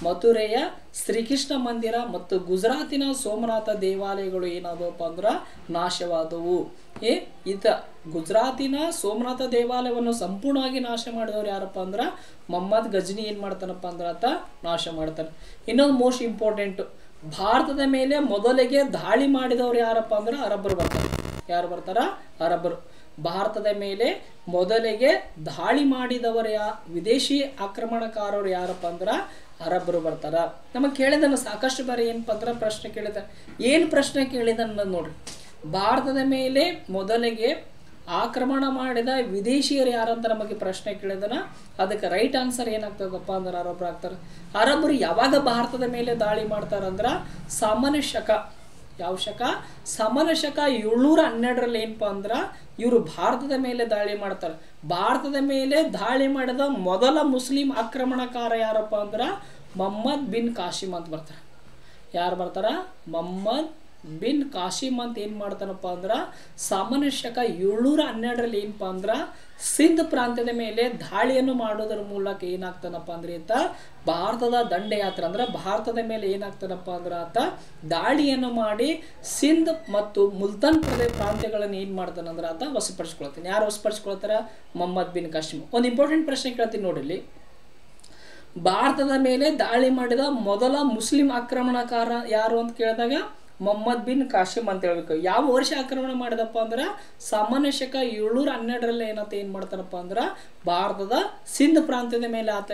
ಮಥುರೆಯ ಶ್ರೀಕೃಷ್ಣ ಮಂದಿರ ಮತ್ತು ಗುಜರಾತಿನ ಸೋಮನಾಥ ದೇವಾಲಯಗಳು ಏನಾದವಪ್ಪ ಅಂದ್ರೆ ನಾಶವಾದವು. ಈತ ಗುಜರಾತಿನ ಸೋಮನಾಥ ದೇವಾಲಯವನ್ನು ಸಂಪೂರ್ಣವಾಗಿ ನಾಶ ಮಾಡಿದವರು ಯಾರಪ್ಪ ಅಂದ್ರೆ ಮೊಹಮ್ಮದ್ ಗಜ್ನಿ ಏನು ಮಾಡ್ತಾನಪ್ಪ ಅಂದ್ರೆ ಆತ ನಾಶ ಮಾಡ್ತಾನೆ. ಇನ್ನೊಂದು ಮೋಸ್ಟ್ ಇಂಪಾರ್ಟೆಂಟ್, ಭಾರತದ ಮೇಲೆ ಮೊದಲಿಗೆ ದಾಳಿ ಮಾಡಿದವರು ಯಾರಪ್ಪ ಅಂದ್ರೆ ಅರಬ್ಬರು ಬರ್ತಾರೆ. ಯಾರು ಬರ್ತಾರ? ಅರಬ್ಬರು. ಭಾರತದ ಮೇಲೆ ಮೊದಲಿಗೆ ದಾಳಿ ಮಾಡಿದವರ ವಿದೇಶಿ ಆಕ್ರಮಣಕಾರರು ಯಾರಪ್ಪ ಅಂದ್ರೆ ಅರಬ್ಬರು ಬರ್ತಾರ. ನಮಗೆ ಕೇಳಿದನ್ನು ಸಾಕಷ್ಟು ಬಾರಿ ಏನಪ್ಪ ಅಂದ್ರೆ ಪ್ರಶ್ನೆ ಕೇಳಿದ. ಏನು ಪ್ರಶ್ನೆ ಕೇಳಿದನ್ನ ನೋಡ್ರಿ, ಭಾರತದ ಮೇಲೆ ಮೊದಲಿಗೆ ಆಕ್ರಮಣ ಮಾಡಿದ ವಿದೇಶಿಯರು ಯಾರಂತ ನಮಗೆ ಪ್ರಶ್ನೆ ಕೇಳಿದನ ಅದಕ್ಕೆ ರೈಟ್ ಆನ್ಸರ್ ಏನಾಗ್ತದಪ್ಪ ಅಂದ್ರೆ ಅರಬ್ಬರು ಆಗ್ತಾರೆ. ಅರಬ್ಬರು ಯಾವಾಗ ಭಾರತದ ಮೇಲೆ ದಾಳಿ ಮಾಡ್ತಾರಂದ್ರೆ ಸಾಮಾನ್ಯ ಶಕ, ಯಾವ ಶಕ? ಸಾಮಾನ್ಯ ಶಕ 712ರಲ್ಲಿ ಏನಪ್ಪ ಅಂದ್ರೆ ಇವರು ಭಾರತದ ಮೇಲೆ ದಾಳಿ ಮಾಡ್ತಾರೆ. ಭಾರತದ ಮೇಲೆ ದಾಳಿ ಮಾಡಿದ ಮೊದಲ ಮುಸ್ಲಿಂ ಆಕ್ರಮಣಕಾರ ಯಾರಪ್ಪ ಅಂದ್ರೆ ಮೊಹಮ್ಮದ್ ಬಿನ್ ಕಾಸಿಮ್ ಅಂತ ಬರ್ತಾರೆ. ಯಾರು ಬರ್ತಾರ? ಮೊಹಮ್ಮದ್ ಬಿನ್ ಕಾಸಿಮ್ ಅಂತ ಏನು ಮಾಡ್ತಾನಪ್ಪ ಅಂದ್ರೆ ಸಾಮಾನ್ಯ ಶಕ 712ರಲ್ಲಿ ಏನಪ್ಪ ಅಂದ್ರೆ ಸಿಂಧ್ ಪ್ರಾಂತ್ಯದ ಮೇಲೆ ದಾಳಿಯನ್ನು ಮಾಡೋದ್ರ ಮೂಲಕ ಏನಾಗ್ತಾನಪ್ಪ ಅಂದ್ರೆ ಈತ ಭಾರತದ ದಂಡಯಾತ್ರೆ ಅಂದ್ರೆ ಭಾರತದ ಮೇಲೆ ಏನಾಗ್ತಾನಪ್ಪ ಅಂದ್ರೆ ಆತ ದಾಳಿಯನ್ನು ಮಾಡಿ ಸಿಂಧ್ ಮತ್ತು ಮುಲ್ತಾನ್ ಪ್ರಾಂತ್ಯಗಳನ್ನು ಏನು ಮಾಡ್ತಾನೆ ಅಂದ್ರೆ ಆತ ವಶಪಡಿಸ್ಕೊಳ್ತಾನೆ. ಯಾರು ವಶಪಡಿಸ್ಕೊಳ್ತಾರ? ಮೊಹಮ್ಮದ್ ಬಿನ್ ಕಾಸಿಮ್. ಒಂದು ಇಂಪಾರ್ಟೆಂಟ್ ಪ್ರಶ್ನೆ ಕೇಳ್ತೀನಿ ನೋಡಿಲ್ಲಿ, ಭಾರತದ ಮೇಲೆ ದಾಳಿ ಮಾಡಿದ ಮೊದಲ ಮುಸ್ಲಿಂ ಆಕ್ರಮಣಕಾರ ಯಾರು ಅಂತ ಕೇಳಿದಾಗ ಮೊಹಮ್ಮದ್ ಬಿನ್ ಕಾಸಿಮ್ ಅಂತ ಹೇಳ್ಬೇಕು. ಯಾವ ವರ್ಷ ಆಕ್ರಮಣ ಮಾಡಿದಪ್ಪ ಅಂದ್ರೆ ಸಾಮಾನ್ಯ ಶಕ 712ರಲ್ಲಿ ಏನಂತ ಏನು ಮಾಡ್ತಾನಪ್ಪ ಅಂದ್ರೆ ಭಾರತದ ಸಿಂಧ್ ಪ್ರಾಂತ್ಯದ ಮೇಲೆ ಆತ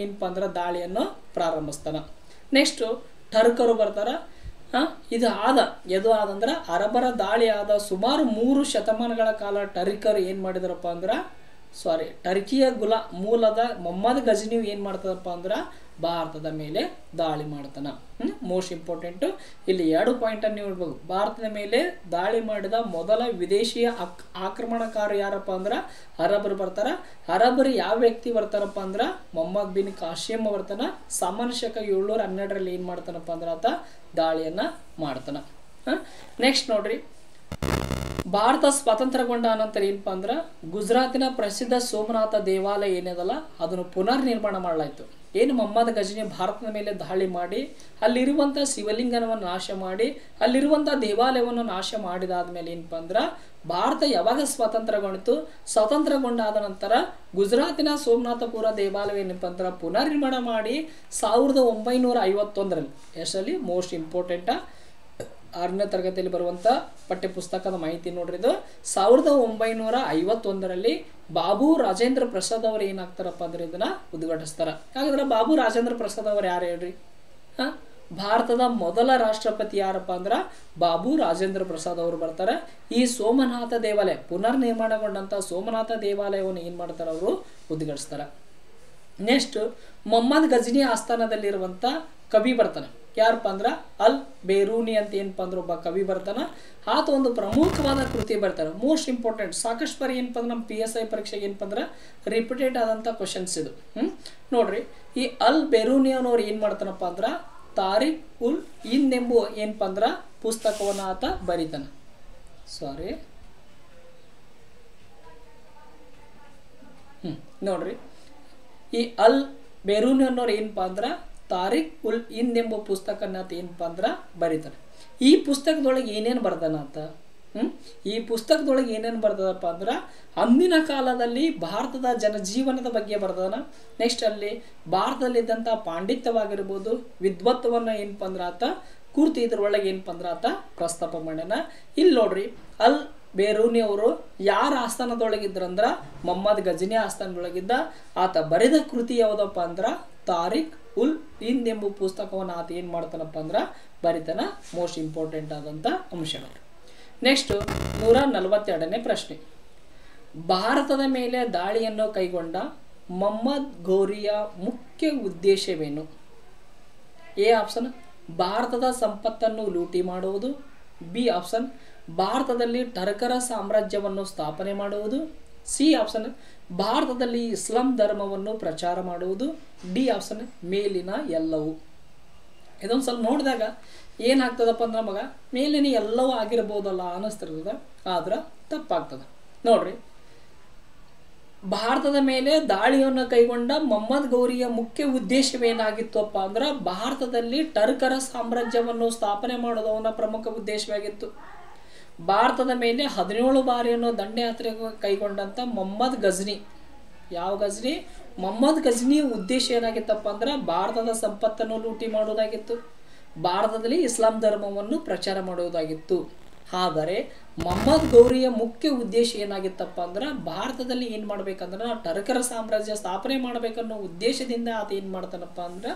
ಏನಪ್ಪ ಅಂದ್ರೆ ದಾಳಿಯನ್ನು ಪ್ರಾರಂಭಿಸ್ತಾನ. ನೆಕ್ಸ್ಟು ಟರ್ಕರು ಬರ್ತಾರ. ಇದು ಆದಂದ್ರೆ ಅರಬ್ಬರ ದಾಳಿ ಆದ ಸುಮಾರು 3 ಶತಮಾನಗಳ ಕಾಲ ಟರ್ಕರು ಏನು ಮಾಡಿದಾರಪ್ಪ ಅಂದ್ರೆ ಟರ್ಕಿಯ ಮೂಲದ ಮೊಹಮ್ಮದ್ ಗಜ್ನಿ ಏನು ಮಾಡ್ತದಪ್ಪ ಅಂದ್ರೆ ಭಾರತದ ಮೇಲೆ ದಾಳಿ ಮಾಡ್ತಾನ. ಮೋಸ್ಟ್ ಇಂಪಾರ್ಟೆಂಟು ಇಲ್ಲಿ 2 ಪಾಯಿಂಟನ್ನು ನೀವು ಹೇಳ್ಬೋದು. ಭಾರತದ ಮೇಲೆ ದಾಳಿ ಮಾಡಿದ ಮೊದಲ ವಿದೇಶಿಯ ಆಕ್ರಮಣಕಾರ ಯಾರಪ್ಪ ಅಂದ್ರೆ ಅರಬ್ಬರು ಬರ್ತಾರ. ಅರಬ್ಬರು ಯಾವ ವ್ಯಕ್ತಿ ಬರ್ತಾರಪ್ಪ ಅಂದ್ರೆ ಮೊಹಮ್ಮದ್ ಬಿನ್ ಕಾಸಿಮ್ ಬರ್ತಾನ. ಸಾಮಾನ್ಯ ಶಕ 712ರಲ್ಲಿ ಏನು ಮಾಡ್ತಾನಪ್ಪ ಅಂದ್ರೆ ಆತ ದಾಳಿಯನ್ನು ಮಾಡ್ತಾನ. ನೆಕ್ಸ್ಟ್ ನೋಡ್ರಿ, ಭಾರತ ಸ್ವಾತಂತ್ರ್ಯಗೊಂಡ ಅನಂತರ ಏನಪ್ಪ ಅಂದ್ರೆ ಗುಜರಾತಿನ ಪ್ರಸಿದ್ಧ ಸೋಮನಾಥ ದೇವಾಲಯ ಏನಿದಲ್ಲ ಅದನ್ನು ಪುನರ್ ನಿರ್ಮಾಣ ಮಾಡಲಾಯಿತು. ಏನು ಮೊಹಮ್ಮದ್ ಗಜ್ನಿ ಭಾರತದ ಮೇಲೆ ದಾಳಿ ಮಾಡಿ ಅಲ್ಲಿರುವಂಥ ಶಿವಲಿಂಗನವನ್ನು ನಾಶ ಮಾಡಿ ಅಲ್ಲಿರುವಂಥ ದೇವಾಲಯವನ್ನು ನಾಶ ಮಾಡಿದಾದ್ಮೇಲೆ ಏನಪ್ಪ ಅಂದ್ರೆ ಭಾರತ ಯಾವಾಗ ಸ್ವಾತಂತ್ರ್ಯಗೊಂಡಾದ ನಂತರ ಗುಜರಾತಿನ ಸೋಮನಾಥಪುರ ದೇವಾಲಯ ಏನಪ್ಪ ಅಂದ್ರೆ ಪುನರ್ ನಿರ್ಮಾಣ ಮಾಡಿ 1951ರಲ್ಲಿ ಎಷ್ಟರಲ್ಲಿ ಮೋಸ್ಟ್ ಇಂಪಾರ್ಟೆಂಟ 6ನೇ ತರಗತಿಯಲ್ಲಿ ಬರುವಂಥ ಪಠ್ಯಪುಸ್ತಕದ ಮಾಹಿತಿ ನೋಡ್ರಿ. ಇದು 1951ರಲ್ಲಿ ಬಾಬು ರಾಜೇಂದ್ರ ಪ್ರಸಾದ್ ಅವರು ಏನಾಗ್ತಾರಪ್ಪ ಅಂದ್ರೆ ಇದನ್ನ ಉದ್ಘಾಟಿಸ್ತಾರ. ಹಾಗಾದ್ರೆ ಬಾಬು ರಾಜೇಂದ್ರ ಪ್ರಸಾದ್ ಅವರು ಯಾರು ಹೇಳ್ರಿ? ಭಾರತದ ಮೊದಲ ರಾಷ್ಟ್ರಪತಿ ಯಾರಪ್ಪ ಅಂದ್ರೆ ಬಾಬು ರಾಜೇಂದ್ರ ಪ್ರಸಾದ್ ಅವರು ಬರ್ತಾರೆ. ಈ ಸೋಮನಾಥ ದೇವಾಲಯ ಪುನರ್ ನಿರ್ಮಾಣಗೊಂಡಂಥ ಸೋಮನಾಥ ದೇವಾಲಯವನ್ನು ಏನು ಮಾಡ್ತಾರೆ? ಅವರು ಉದ್ಘಾಟಿಸ್ತಾರ. ನೆಕ್ಸ್ಟ್ ಮೊಹಮ್ಮದ್ ಗಜ್ನಿ ಆಸ್ಥಾನದಲ್ಲಿರುವಂಥ ಕವಿ ಬರ್ತಾನೆ. ಯಾರಪ್ಪ ಅಂದ್ರೆ ಅಲ್ ಬೇರೂನಿ ಅಂತ ಏನಪ್ಪ ಅಂದ್ರೆ ಒಬ್ಬ ಕವಿ ಬರ್ತಾನ. ಆತ ಒಂದು ಪ್ರಮುಖವಾದ ಕೃತಿ ಬರ್ತಾರೆ. ಮೋಸ್ಟ್ ಇಂಪಾರ್ಟೆಂಟ್, ಸಾಕಷ್ಟು ಬಾರಿ ಏನಪ್ಪ ಅಂದ್ರೆ ನಮ್ಮ PSI ಪರೀಕ್ಷೆಗೆ ಏನಪ್ಪ ಅಂದ್ರೆ ರಿಪೀಟೆಡ್ ಆದಂಥ ಕ್ವಶನ್ಸ್ ಇದು. ನೋಡ್ರಿ, ಈ ಅಲ್ ಬೇರೂನಿ ಅನ್ನೋರು ಏನು ಮಾಡ್ತಾನಪ್ಪ ಅಂದ್ರೆ ತಾರಿಕ್ ಉಲ್ ಹಿಂದ್ ಎಂಬ ಏನಪ್ಪ ಅಂದ್ರೆ ಪುಸ್ತಕವನ್ನು ಆತ ಬರೀತಾನೆ. ನೋಡ್ರಿ, ಈ ಅಲ್ ಬೇರೂನಿ ಅನ್ನೋರು ಏನಪ್ಪ ಅಂದ್ರೆ ತಾರಿಕ್ ಉಲ್ ಹಿಂದ್ ಎಂಬ ಪುಸ್ತಕನ ಆತ ಏನಪ್ಪ ಅಂದ್ರೆ ಬರೀತಾನೆ. ಈ ಪುಸ್ತಕದೊಳಗೆ ಏನೇನು ಬರ್ದಾನ ಆತ? ಈ ಪುಸ್ತಕದೊಳಗೆ ಏನೇನು ಬರ್ತದಪ್ಪ ಅಂದ್ರೆ ಅಂದಿನ ಕಾಲದಲ್ಲಿ ಭಾರತದ ಜನಜೀವನದ ಬಗ್ಗೆ ಬರ್ದನ. ನೆಕ್ಸ್ಟ್ ಅಲ್ಲಿ ಭಾರತದಲ್ಲಿದ್ದಂಥ ಪಾಂಡಿತ್ಯವಾಗಿರ್ಬೋದು, ವಿದ್ವತ್ವವನ್ನು ಏನಪ್ಪ ಅಂದ್ರೆ ಆತ ಕೂರ್ತಿ ಇದ್ರೊಳಗೆ ಏನಪ್ಪ ಅಂದ್ರೆ ಆತ ಪ್ರಸ್ತಾಪ ಮಾಡ್ಯಾನ. ಇಲ್ಲಿ ನೋಡ್ರಿ, ಅಲ್ ಬೇರೂನಿ ಅವರು ಯಾರ ಆಸ್ಥಾನದೊಳಗಿದ್ರಂದ್ರ ಮೊಹಮ್ಮದ್ ಗಜನಿ ಆಸ್ಥಾನದೊಳಗಿದ್ದ. ಆತ ಬರೆದ ಕೃತಿ ಯಾವುದಪ್ಪ ಅಂದ್ರೆ ತಾರಿಕ್ ಉಲ್ ಹಿಂದ್ ಎಂಬ ಪುಸ್ತಕವನ್ನು ಆತ ಏನು ಮಾಡ್ತಾನಪ್ಪ ಅಂದ್ರೆ ಬರಿತಾನ. ಮೋಸ್ಟ್ ಇಂಪಾರ್ಟೆಂಟ್ ಆದಂಥ ಅಂಶಗಳು. ನೆಕ್ಸ್ಟ್ 142ನೇ ಪ್ರಶ್ನೆ, ಭಾರತದ ಮೇಲೆ ದಾಳಿಯನ್ನು ಕೈಗೊಂಡ ಮೊಹಮ್ಮದ್ ಘೋರಿಯ ಮುಖ್ಯ ಉದ್ದೇಶವೇನು? ಎ ಆಪ್ಷನ್ ಭಾರತದ ಸಂಪತ್ತನ್ನು ಲೂಟಿ ಮಾಡುವುದು. ಬಿ ಆಪ್ಷನ್ ಭಾರತದಲ್ಲಿ ಟರ್ಕರ ಸಾಮ್ರಾಜ್ಯವನ್ನು ಸ್ಥಾಪನೆ ಮಾಡುವುದು. ಸಿ ಆಪ್ಷನ್ ಭಾರತದಲ್ಲಿ ಇಸ್ಲಾಂ ಧರ್ಮವನ್ನು ಪ್ರಚಾರ ಮಾಡುವುದು. ಡಿ ಆಪ್ಷನ್ ಮೇಲಿನ ಎಲ್ಲವೂ. ಇದೊಂದು ಸ್ವಲ್ಪ ನೋಡಿದಾಗ ಏನಾಗ್ತದಪ್ಪ ಅಂದ್ರೆ ನಮಗ ಮೇಲಿನ ಎಲ್ಲವೂ ಆಗಿರ್ಬೋದಲ್ಲ ಅನ್ನಿಸ್ತಿರ್ತದ, ಆದ್ರೆ ತಪ್ಪಾಗ್ತದೆ. ನೋಡ್ರಿ, ಭಾರತದ ಮೇಲೆ ದಾಳಿಯನ್ನು ಕೈಗೊಂಡ ಮೊಹಮ್ಮದ್ ಘೋರಿಯ ಮುಖ್ಯ ಉದ್ದೇಶವೇನಾಗಿತ್ತಪ್ಪ ಅಂದ್ರೆ ಭಾರತದಲ್ಲಿ ಟರ್ಕರ ಸಾಮ್ರಾಜ್ಯವನ್ನು ಸ್ಥಾಪನೆ ಮಾಡೋದು ಅವನ ಪ್ರಮುಖ ಉದ್ದೇಶವಾಗಿತ್ತು. ಭಾರತದ ಮೇಲೆ 17 ಬಾರಿಯನ್ನು ದಂಡಯಾತ್ರೆ ಕೈಗೊಂಡಂಥ ಮೊಹಮ್ಮದ್ ಗಜ್ನಿ, ಯಾವ ಗಜ್ನಿ? ಮೊಹಮ್ಮದ್ ಗಜ್ನಿ ಉದ್ದೇಶ ಏನಾಗಿತ್ತಪ್ಪ ಅಂದ್ರೆ ಭಾರತದ ಸಂಪತ್ತನ್ನು ಲೂಟಿ ಮಾಡುವುದಾಗಿತ್ತು, ಭಾರತದಲ್ಲಿ ಇಸ್ಲಾಂ ಧರ್ಮವನ್ನು ಪ್ರಚಾರ ಮಾಡುವುದಾಗಿತ್ತು. ಆದರೆ ಮೊಹಮ್ಮದ್ ಘೋರಿಯ ಮುಖ್ಯ ಉದ್ದೇಶ ಏನಾಗಿತ್ತಪ್ಪ ಅಂದ್ರೆ ಭಾರತದಲ್ಲಿ ಏನು ಮಾಡ್ಬೇಕಂದ್ರೆ ಟರ್ಕರ ಸಾಮ್ರಾಜ್ಯ ಸ್ಥಾಪನೆ ಮಾಡ್ಬೇಕನ್ನೋ ಉದ್ದೇಶದಿಂದ ಆತ ಏನು ಮಾಡ್ತಾನಪ್ಪ ಅಂದ್ರೆ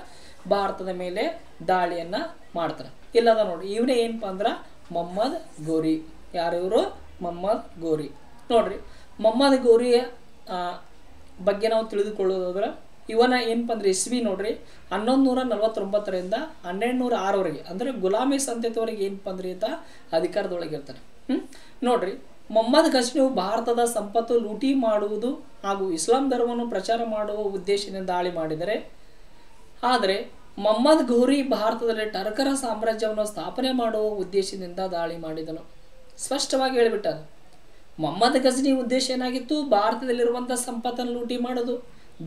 ಭಾರತದ ಮೇಲೆ ದಾಳಿಯನ್ನು ಮಾಡ್ತಾನೆ. ಇಲ್ಲದ ನೋಡಿ, ಇವನೇ ಏನಪ್ಪ ಅಂದ್ರೆ ಮೊಹಮ್ಮದ್ ಘೋರಿ. ಯಾರು ಇವರು? ಮೊಹಮ್ಮದ್ ಘೋರಿ. ನೋಡ್ರಿ, ಮೊಹಮ್ಮದ್ ಘೋರಿಯ ಬಗ್ಗೆ ನಾವು ತಿಳಿದುಕೊಳ್ಳೋದಾದ್ರೆ ಇವನ ಏನಪ್ಪ ಅಂದ್ರೆ ಇಸ್ವಿ ನೋಡ್ರಿ 1149ರಿಂದ 1206ವರೆಗೆ ಅಂದ್ರೆ ಗುಲಾಮಿ ಸಂತತಿವರೆಗೆ ಏನಪ್ಪ ಅಂದ್ರೆ ಈತ ಅಧಿಕಾರದೊಳಗಿರ್ತಾನೆ. ನೋಡ್ರಿ, ಮೊಹಮ್ಮದ್ ಗಜ್ನಿ ಭಾರತದ ಸಂಪತ್ತು ಲೂಟಿ ಮಾಡುವುದು ಹಾಗೂ ಇಸ್ಲಾಂ ಧರ್ಮವನ್ನು ಪ್ರಚಾರ ಮಾಡುವ ಉದ್ದೇಶದಿಂದ ದಾಳಿ ಮಾಡಿದರೆ, ಆದರೆ ಮೊಹಮ್ಮದ್ ಘೋರಿ ಭಾರತದಲ್ಲಿ ಟರ್ಕರ ಸಾಮ್ರಾಜ್ಯವನ್ನು ಸ್ಥಾಪನೆ ಮಾಡುವ ಉದ್ದೇಶದಿಂದ ದಾಳಿ ಮಾಡಿದನು. ಸ್ಪಷ್ಟವಾಗಿ ಹೇಳಿಬಿಟ್ಟನು. ಮೊಹಮ್ಮದ್ ಗಜ್ನಿ ಉದ್ದೇಶ ಏನಾಗಿತ್ತು? ಭಾರತದಲ್ಲಿರುವಂಥ ಸಂಪತ್ತನ್ನು ಲೂಟಿ ಮಾಡೋದು,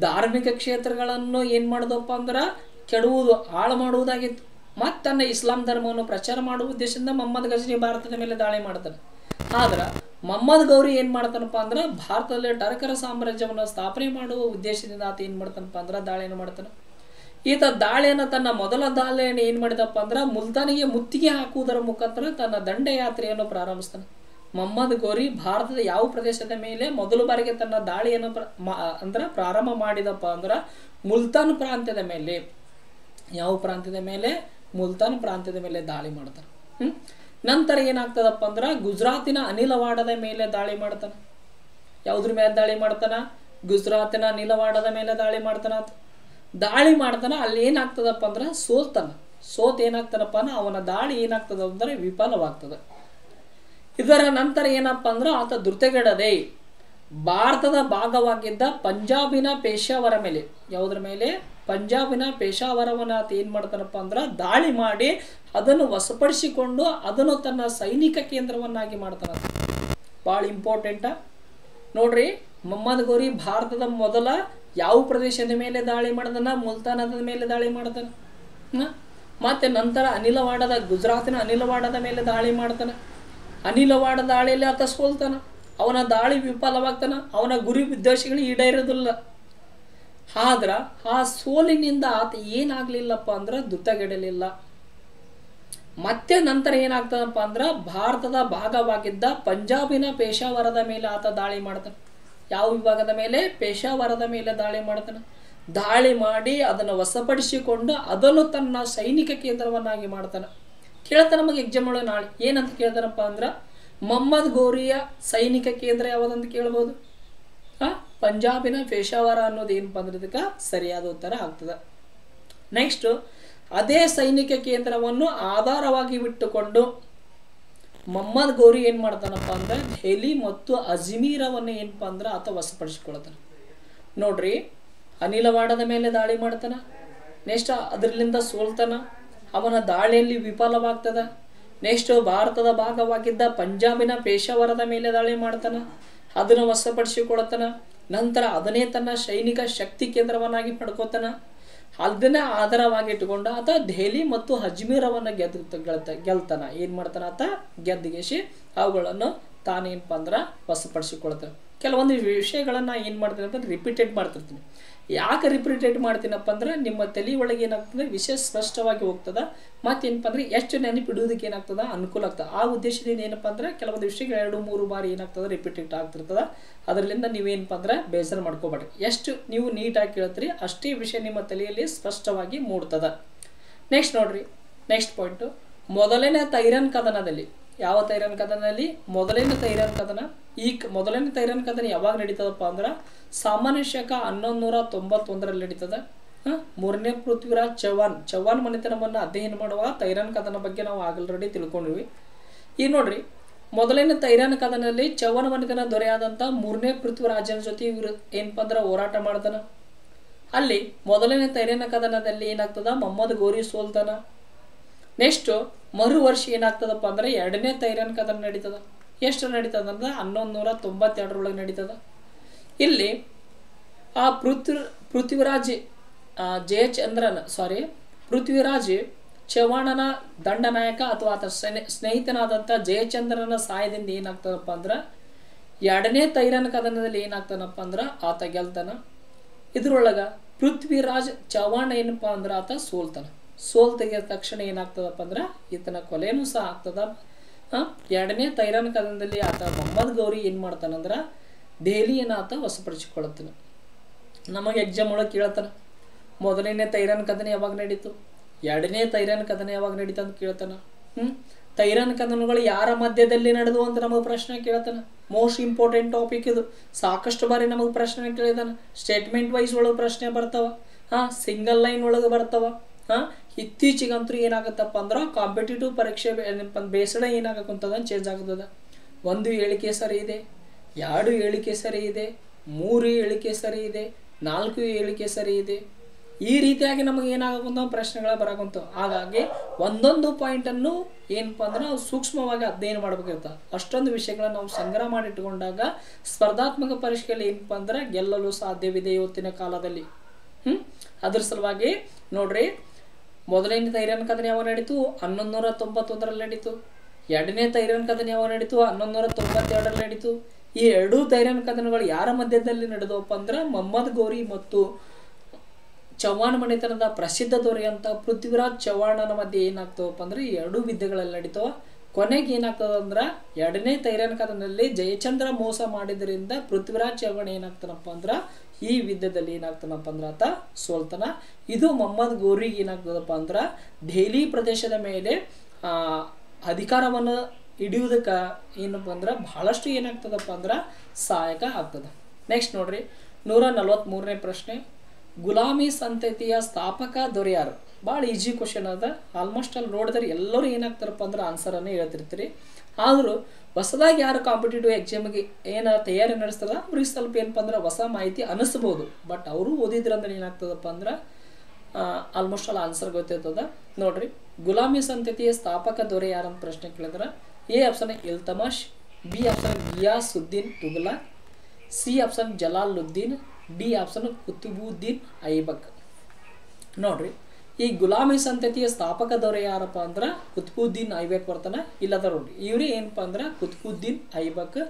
ಧಾರ್ಮಿಕ ಕ್ಷೇತ್ರಗಳನ್ನು ಏನು ಮಾಡೋದಪ್ಪ ಅಂದ್ರೆ ಕೆಡುವುದು, ಹಾಳು ಮಾಡುವುದಾಗಿತ್ತು. ಮತ್ತು ತನ್ನ ಇಸ್ಲಾಂ ಧರ್ಮವನ್ನು ಪ್ರಚಾರ ಮಾಡುವ ಉದ್ದೇಶದಿಂದ ಮೊಹಮ್ಮದ್ ಗಜ್ನಿ ಭಾರತದ ಮೇಲೆ ದಾಳಿ ಮಾಡ್ತಾನೆ. ಆದ್ರೆ ಮೊಹಮ್ಮದ್ ಘೋರಿ ಏನು ಮಾಡ್ತಾನಪ್ಪ ಅಂದ್ರೆ ಭಾರತದಲ್ಲಿ ಟರ್ಕರ ಸಾಮ್ರಾಜ್ಯವನ್ನು ಸ್ಥಾಪನೆ ಮಾಡುವ ಉದ್ದೇಶದಿಂದ ಆತ ಏನು ಮಾಡ್ತಾನಪ್ಪ ಅಂದ್ರೆ ದಾಳಿಯನ್ನು ಮಾಡ್ತಾನೆ. ಈತ ದಾಳಿಯನ್ನು ತನ್ನ ಮೊದಲ ದಾಳಿಯನ್ನು ಏನು ಮಾಡಿದಪ್ಪ ಅಂದ್ರೆ ಮುಲ್ತಾನಿಗೆ ಮುತ್ತಿಗೆ ಹಾಕುವುದರ ಮುಖಾಂತರ ತನ್ನ ದಂಡಯಾತ್ರೆಯನ್ನು ಪ್ರಾರಂಭಿಸ್ತಾನೆ. ಮೊಹಮ್ಮದ್ ಘೋರಿ ಭಾರತದ ಯಾವ ಪ್ರದೇಶದ ಮೇಲೆ ಮೊದಲ ಬಾರಿಗೆ ತನ್ನ ದಾಳಿಯನ್ನು ಅಂದ್ರೆ ಪ್ರಾರಂಭ ಮಾಡಿದಪ್ಪ ಅಂದ್ರೆ ಮುಲ್ತಾನ್ ಪ್ರಾಂತ್ಯದ ಮೇಲೆ. ಯಾವ ಪ್ರಾಂತ್ಯದ ಮೇಲೆ? ಮುಲ್ತಾನ್ ಪ್ರಾಂತ್ಯದ ಮೇಲೆ ದಾಳಿ ಮಾಡ್ತಾನೆ. ನಂತರ ಏನಾಗ್ತದಪ್ಪ ಅಂದ್ರೆ ಗುಜರಾತಿನ ಅನಿಲವಾಡದ ಮೇಲೆ ದಾಳಿ ಮಾಡ್ತಾನೆ. ಯಾವುದ್ರ ಮೇಲೆ ದಾಳಿ ಮಾಡ್ತಾನ? ಗುಜರಾತಿನ ಅನಿಲವಾಡದ ಮೇಲೆ ದಾಳಿ ಮಾಡ್ತಾನ. ದಾಳಿ ಮಾಡ್ತಾನ, ಅಲ್ಲಿ ಏನಾಗ್ತದಪ್ಪ ಅಂದ್ರೆ ಸೋತ್ ಏನಾಗ್ತಾನಪ್ಪ ಅಂದ್ರೆ ಅವನ ದಾಳಿ ಏನಾಗ್ತದ ಅಂದ್ರೆ ವಿಫಲವಾಗ್ತದೆ. ಇದರ ನಂತರ ಏನಪ್ಪ ಅಂದ್ರೆ ಆತ ಧೃತಗೆಡದೆ ಭಾರತದ ಭಾಗವಾಗಿದ್ದ ಪಂಜಾಬಿನ ಪೇಶಾವರ ಮೇಲೆ, ಯಾವುದ್ರ ಮೇಲೆ? ಪಂಜಾಬಿನ ಪೇಶಾವರವನ್ನು ಆತ ಏನು ಮಾಡ್ತಾನಪ್ಪ ಅಂದ್ರೆ ದಾಳಿ ಮಾಡಿ ಅದನ್ನು ವಶಪಡಿಸಿಕೊಂಡು ಅದನ್ನು ತನ್ನ ಸೈನಿಕ ಕೇಂದ್ರವನ್ನಾಗಿ ಮಾಡ್ತಾನ. ಭಾಳ ಇಂಪಾರ್ಟೆಂಟ ನೋಡ್ರಿ. ಮೊಹಮ್ಮದ್ ಘೋರಿ ಭಾರತದ ಮೊದಲ ಯಾವ ಪ್ರದೇಶದ ಮೇಲೆ ದಾಳಿ ಮಾಡ್ತಾನ? ಮುಲ್ತಾನದ ಮೇಲೆ ದಾಳಿ ಮಾಡ್ತಾನೆ. ಮತ್ತೆ ನಂತರ ಅನಿಲವಾಡದ ಗುಜರಾತಿನ ಅನಿಲವಾಡದ ಮೇಲೆ ದಾಳಿ ಮಾಡ್ತಾನೆ. ಅನಿಲವಾಡ ದಾಳಿಯಲ್ಲಿ ಆತ ಸೋಲ್ತಾನ. ಅವನ ದಾಳಿ ವಿಫಲವಾಗ್ತಾನ. ಅವನ ಗುರಿ ಉದ್ದೇಶಗಳು ಈಡೇರೋದಿಲ್ಲ. ಆದ್ರೆ ಆ ಸೋಲಿನಿಂದ ಆತ ಏನಾಗ್ಲಿಲ್ಲಪ್ಪ ಅಂದ್ರೆ ಧೃತಗೆಡಲಿಲ್ಲ. ಮತ್ತೆ ನಂತರ ಏನಾಗ್ತದಪ್ಪ ಅಂದ್ರೆ ಭಾರತದ ಭಾಗವಾಗಿದ್ದ ಪಂಜಾಬಿನ ಪೇಶಾವರದ ಮೇಲೆ ಆತ ದಾಳಿ ಮಾಡ್ತಾನೆ. ಯಾವ ವಿಭಾಗದ ಮೇಲೆ? ಪೇಶಾವರದ ಮೇಲೆ ದಾಳಿ ಮಾಡ್ತಾನೆ. ದಾಳಿ ಮಾಡಿ ಅದನ್ನು ವಶಪಡಿಸಿಕೊಂಡು ಅದನ್ನು ತನ್ನ ಸೈನಿಕ ಕೇಂದ್ರವನ್ನಾಗಿ ಮಾಡ್ತಾನೆ. ಕೇಳ್ತಾನೆ ನಮಗೆ ಎಕ್ಸಾಮ್ ಒಳಗೆ ನಾಳೆ ಏನಂತ ಕೇಳ್ತಾನಪ್ಪ ಅಂದ್ರೆ ಮೊಹಮ್ಮದ್ ಘೋರಿಯ ಸೈನಿಕ ಕೇಂದ್ರ ಯಾವುದಂತ ಕೇಳ್ಬೋದು. ಪಂಜಾಬಿನ ಪೇಶಾವರ ಅನ್ನೋದು ಏನಪ್ಪ ಅಂದ್ರೆ ಇದಕ್ಕೆ ಸರಿಯಾದ ಉತ್ತರ ಆಗ್ತದೆ. ನೆಕ್ಸ್ಟ್, ಅದೇ ಸೈನಿಕ ಕೇಂದ್ರವನ್ನು ಆಧಾರವಾಗಿ ಬಿಟ್ಟುಕೊಂಡು ಮೊಹಮ್ಮದ್ ಘೋರಿ ಏನು ಮಾಡ್ತಾನಪ್ಪ ಅಂದ್ರೆ ದೆಹಲಿ ಮತ್ತು ಅಜ್ಮೀರವನ್ನು ಏನಪ್ಪ ಅಂದ್ರೆ ಆತ ವಶಪಡಿಸಿಕೊಳ್ತಾನೆ. ನೋಡ್ರಿ, ಅನಿಲವಾಡದ ಮೇಲೆ ದಾಳಿ ಮಾಡ್ತಾನ. ನೆಕ್ಸ್ಟ್ ಅದರಿಂದ ಸೋಲ್ತಾನ. ಅವನ ದಾಳಿಯಲ್ಲಿ ವಿಫಲವಾಗ್ತದ. ನೆಕ್ಸ್ಟ್ ಭಾರತದ ಭಾಗವಾಗಿದ್ದ ಪಂಜಾಬಿನ ಪೇಶಾವರದ ಮೇಲೆ ದಾಳಿ ಮಾಡ್ತಾನ. ಅದನ್ನು ವಶಪಡಿಸಿಕೊಳ್ತಾನ. ನಂತರ ಅದನ್ನೇ ತನ್ನ ಸೈನಿಕ ಶಕ್ತಿ ಕೇಂದ್ರವನ್ನಾಗಿ ಪಡ್ಕೋತಾನ. ಅದನ್ನೇ ಆಧಾರವಾಗಿ ಇಟ್ಟುಕೊಂಡ ಆತ ದೆಹಲಿ ಮತ್ತು ಅಜ್ಮೀರವನ್ನು ಗೆಲ್ತಾನ. ಏನು ಮಾಡ್ತಾನ ಆತ ಗೆದ್ದಿಗೆಸಿ ಅವುಗಳನ್ನು ತಾನೇನಪ್ಪ ಅಂದ್ರೆ ವಶಪಡಿಸಿಕೊಳ್ತಾನೆ. ಕೆಲವೊಂದು ವಿಷಯಗಳನ್ನು ಏನು ಮಾಡ್ತೀನಿ ಅಂತ ರಿಪೀಟೆಡ್ ಮಾಡ್ತಿರ್ತೀನಿ. ಯಾಕೆ ರಿಪೀಟೆಡ್ ಮಾಡ್ತೀನಪ್ಪ ಅಂದ್ರೆ ನಿಮ್ಮ ತಲೆ ಒಳಗೆ ಏನಾಗ್ತದೆ ವಿಷಯ ಸ್ಪಷ್ಟವಾಗಿ ಹೋಗ್ತದೆ. ಮತ್ತೇನಪ್ಪ ಅಂದ್ರೆ ಎಷ್ಟು ನೆನಪಿಡುವುದಕ್ಕೆ ಏನಾಗ್ತದೆ ಅನುಕೂಲ ಆಗ್ತದೆ. ಆ ಉದ್ದೇಶದಿಂದ ಏನಪ್ಪ ಅಂದ್ರೆ ಕೆಲವೊಂದು ವಿಷಯಗಳು 2-3 ಬಾರಿ ಏನಾಗ್ತದೆ ರಿಪೀಟೆಡ್ ಆಗ್ತಿರ್ತದೆ. ಅದರಿಂದ ನೀವೇನಪ್ಪ ಅಂದ್ರೆ ಬೇಸರ ಮಾಡ್ಕೋಬೇಡ್ರಿ. ಎಷ್ಟು ನೀವು ನೀಟಾಗಿ ಕೇಳ್ತೀರಿ ಅಷ್ಟೇ ವಿಷಯ ನಿಮ್ಮ ತಲೆಯಲ್ಲಿ ಸ್ಪಷ್ಟವಾಗಿ ಮೂಡ್ತದೆ. ನೆಕ್ಸ್ಟ್ ನೋಡ್ರಿ, ನೆಕ್ಸ್ಟ್ ಪಾಯಿಂಟು, ಮೊದಲನೇ ತೈರನ್ ಕದನದಲ್ಲಿ. ಯಾವ ತೈರನ್ ಕದನದಲ್ಲಿ? ಮೊದಲನೇ ತೈರನ್ ಕದನ. ಈ ಮೊದಲನೇ ತೈರನ್ ಕದನ ಯಾವಾಗ ನಡೀತದಪ್ಪ ಅಂದ್ರೆ ಸಾಮಾನ್ಯ ಶಕ 1191ರಲ್ಲಿ ನಡೀತದೆ. ಮೂರನೇ ಪೃಥ್ವಿರಾಜ್ ಚೌಹಾಣ್ ಮನೆತನವನ್ನು ಅಧ್ಯಯನ ಮಾಡುವ ತೈರನ್ ಕದನ ಬಗ್ಗೆ ನಾವು ಆಲ್ರೆಡಿ ತಿಳ್ಕೊಂಡಿವಿ. ಈಗ ನೋಡ್ರಿ, ಮೊದಲನೇ ತೈರನ್ ಕದನದಲ್ಲಿ ಚೌಹಾಣ್ ಮನೆತನ ದೊರೆಯಾದಂಥ ಮೂರನೇ ಪೃಥ್ವಿರಾಜನ ಜೊತೆ ಇವರು ಏನಪ್ಪ ಅಂದ್ರೆ ಹೋರಾಟ ಮಾಡ್ತಾನ. ಅಲ್ಲಿ ಮೊದಲನೇ ತೈರನ್ ಕದನದಲ್ಲಿ ಏನಾಗ್ತದ ಮೊಹಮ್ಮದ್ ಗೋರಿ ಸೋಲ್ತಾನ. ನೆಕ್ಸ್ಟ್ ಮರು ವರ್ಷ ಏನಾಗ್ತದಪ್ಪ ಅಂದ್ರೆ ಎರಡನೇ ತೈರನ್ ಕದನ ನಡೀತದ. ಎಷ್ಟು ನಡೀತದ ಅಂದ್ರೆ 1192ರೊಳಗೆ ನಡೀತದ. ಇಲ್ಲಿ ಆ ಪೃಥ್ವಿರಾಜ್ ಚೌಹಾಣನ ದಂಡನಾಯಕ ಅಥವಾ ಆತ ಸ್ನೇಹಿತನಾದಂಥ ಜಯಚಂದ್ರನ ಸಹಾಯದಿಂದ ಏನಾಗ್ತದಪ್ಪ ಅಂದ್ರೆ ಎರಡನೇ ತೈರನ್ ಕದನದಲ್ಲಿ ಏನಾಗ್ತಾನಪ್ಪ ಅಂದ್ರೆ ಆತ ಗೆಲ್ತಾನ. ಇದ್ರೊಳಗ ಪೃಥ್ವಿರಾಜ್ ಚೌಹಾಣ್ ಏನಪ್ಪ ಅಂದ್ರೆ ಆತ ಸೋಲ್ತಾನ. ಸೋಲ್ ತೆಗೆದ ತಕ್ಷಣ ಏನಾಗ್ತದಪ್ಪ ಅಂದ್ರೆ ಈತನ ಕೊಲೆನೂ ಸಹ ಆಗ್ತದ. ಎರಡನೇ ತೈರನ್ ಕದನದಲ್ಲಿ ಆತ ಮೊಹಮ್ಮದ್ ಗೌರಿ ಏನು ಮಾಡ್ತಾನಂದ್ರೆ ದೆಹಲಿಯನ್ನು ಆತ ವಶಪಡಿಸಿಕೊಳ್ಳುತ್ತಾನೆ. ನಮಗೆ ಎಕ್ಸಾಮ್ ಒಳಗೆ ಕೇಳ್ತಾನೆ, ಮೊದಲನೇ ತೈರನ್ ಕದನ ಯಾವಾಗ ನಡೀತು, ಎರಡನೇ ತೈರನ್ ಕದನ ಯಾವಾಗ ನಡೀತು ಅಂತ ಕೇಳ್ತಾನೆ. ತೈರನ್ ಕದನಗಳು ಯಾರ ಮಧ್ಯದಲ್ಲಿ ನಡೆದು ಅಂತ ನಮಗೆ ಪ್ರಶ್ನೆ ಕೇಳ್ತಾನೆ. ಮೋಸ್ಟ್ ಇಂಪಾರ್ಟೆಂಟ್ ಟಾಪಿಕ್ ಇದು. ಸಾಕಷ್ಟು ಬಾರಿ ನಮಗೆ ಪ್ರಶ್ನೆ ಕೇಳಿದಾನೆ. ಸ್ಟೇಟ್ಮೆಂಟ್ ವೈಸ್ ಒಳಗೆ ಪ್ರಶ್ನೆ ಬರ್ತಾವ, ಸಿಂಗಲ್ ಲೈನ್ ಒಳಗೆ ಬರ್ತಾವ. ಇತ್ತೀಚೆಗಂತೂ ಏನಾಗುತ್ತಪ್ಪ ಅಂದ್ರೆ ಕಾಂಪಿಟೇಟಿವ್ ಪರೀಕ್ಷೆ ಬೇಸಡ ಏನಾಗಕ್ಕಂತದ ಚೇಂಜ್ ಆಗ್ತದ. 1 ಹೇಳಿಕೆ ಸರಿ ಇದೆ, 2 ಹೇಳಿಕೆ ಸರಿ ಇದೆ, 3 ಹೇಳಿಕೆ ಸರಿ ಇದೆ, 4 ಹೇಳಿಕೆ ಸರಿ ಇದೆ. ಈ ರೀತಿಯಾಗಿ ನಮಗೆ ಏನಾಗಕ್ಕಂತ ಪ್ರಶ್ನೆಗಳ ಬರಕಂತ. ಹಾಗಾಗಿ ಒಂದೊಂದು ಪಾಯಿಂಟನ್ನು ಏನಪ್ಪ ಅಂದ್ರೆ ನಾವು ಸೂಕ್ಷ್ಮವಾಗಿ ಅಧ್ಯಯನ ಮಾಡ್ಬೇಕಿರ್ತದೆ. ಅಷ್ಟೊಂದು ವಿಷಯಗಳನ್ನ ನಾವು ಸಂಗ್ರಹ ಮಾಡಿಟ್ಟುಕೊಂಡಾಗ ಸ್ಪರ್ಧಾತ್ಮಕ ಪರೀಕ್ಷೆಯಲ್ಲಿ ಏನಪ್ಪ ಅಂದ್ರೆ ಗೆಲ್ಲಲು ಸಾಧ್ಯವಿದೆ ಇವತ್ತಿನ ಕಾಲದಲ್ಲಿ. ಅದ್ರ ಸಲುವಾಗಿ ನೋಡ್ರಿ, ಮೊದಲನೇ ತೈರನ್ ಕದನ ಯಾವಾಗ ನಡೀತು? 1191ರಲ್ಲಿ ನಡೀತು. ಎರಡನೇ ತೈರನ್ ಕದನ ಯಾವಾಗ ನಡೀತು? 1192ರಲ್ಲಿ ನಡೀತು. ಈ 2 ತೈರನ್ ಕದನಗಳು ಯಾರ ಮಧ್ಯದಲ್ಲಿ ನಡೆದವಪ್ಪ ಅಂದ್ರೆ ಮೊಹಮ್ಮದ್ ಗೋರಿ ಮತ್ತು ಚೌಹಾಣ್ ಮನೆತನದ ಪ್ರಸಿದ್ಧ ದೊರೆಯಂತ ಪೃಥ್ವಿರಾಜ್ ಚೌಹಾಣನ ಮಧ್ಯೆ ಏನಾಗ್ತವಪ್ಪ ಅಂದ್ರೆ ಈ 2 ವಿದ್ಯೆಗಳಲ್ಲಿ ನಡೀತಾವ. ಕೊನೆಗೆ ಏನಾಗ್ತದ ಅಂದ್ರೆ ಎರಡನೇ ತೈರನ್ ಕದನದಲ್ಲಿ ಜಯಚಂದ್ರ ಮೋಸ ಮಾಡಿದ್ರಿಂದ ಪೃಥ್ವಿರಾಜ್ ಚೌಹಾಣ್ ಏನಾಗ್ತಾನಪ್ಪ ಅಂದ್ರೆ ಈ ವಿದ್ಯದಲ್ಲಿ ಏನಾಗ್ತಾನಪ್ಪ ಅಂದ್ರೆ ಆತ ಸೋಲ್ತಾನ. ಇದು ಮೊಹಮ್ಮದ್ ಗೋರಿಗೆ ಏನಾಗ್ತದಪ್ಪ ಅಂದ್ರೆ ದೆಹಲಿ ಪ್ರದೇಶದ ಮೇಲೆ ಅಧಿಕಾರವನ್ನು ಹಿಡಿಯುವುದಕ್ಕೆ ಏನಪ್ಪ ಅಂದ್ರೆ ಬಹಳಷ್ಟು ಏನಾಗ್ತದಪ್ಪ ಅಂದ್ರೆ ಸಹಾಯಕ ಆಗ್ತದೆ. ನೆಕ್ಸ್ಟ್ ನೋಡ್ರಿ, 143ನೇ ಪ್ರಶ್ನೆ, ಗುಲಾಮಿ ಸಂತತಿಯ ಸ್ಥಾಪಕ ದೊರೆ ಯಾರು? ಭಾಳ ಈಜಿ ಕ್ವಶನ್ ಅದ. ಆಲ್ಮೋಸ್ಟ್ ಅಲ್ಲಿ ನೋಡಿದ್ರೆ ಎಲ್ಲರೂ ಏನಾಗ್ತಾರಪ್ಪ ಅಂದ್ರೆ ಆನ್ಸರನ್ನು ಹೇಳ್ತಿರ್ತೀರಿ. ಆದರೂ ಹೊಸದಾಗಿ ಯಾರು ಕಾಂಪಿಟೇಟಿವ್ ಎಕ್ಸಾಮಿಗೆ ಏನು ತಯಾರಿ ನಡೆಸ್ತಾರ ಅವ್ರಿಗೆ ಸ್ವಲ್ಪ ಏನಪ್ಪ ಅಂದ್ರೆ ಹೊಸ ಮಾಹಿತಿ ಅನಿಸ್ಬೋದು. ಬಟ್ ಅವರು ಓದಿದ್ರಂದ್ರೆ ಏನಾಗ್ತದಪ್ಪ ಅಂದ್ರೆ ಆಲ್ಮೋಸ್ಟ್ ಅಲ್ಲಿ ಆನ್ಸರ್ ಗೊತ್ತಿರ್ತದ. ನೋಡ್ರಿ, ಗುಲಾಮಿ ಸಂತತಿಯ ಸ್ಥಾಪಕ ದೊರೆ ಯಾರಂತ ಪ್ರಶ್ನೆ ಕೇಳಿದ್ರೆ A option Iltutmish, B option Ghiyasuddin Tughlaq, C option Jalaluddin, D option Qutbuddin Aibak. ನೋಡ್ರಿ, ಈ ಗುಲಾಮಿ ಸಂತತಿಯ ಸ್ಥಾಪಕ ದೊರೆ ಯಾರಪ್ಪ ಅಂದ್ರೆ ಕುತುಬುದ್ದೀನ್ ಐಬಕ್ ಬರ್ತಾನೆ. ಇಲ್ಲದ ನೋಡ್ರಿ, ಇವ್ರೇ ಏನಪ್ಪ ಅಂದ್ರೆ ಕುತುಬುದ್ದೀನ್ ಐಬಕ್.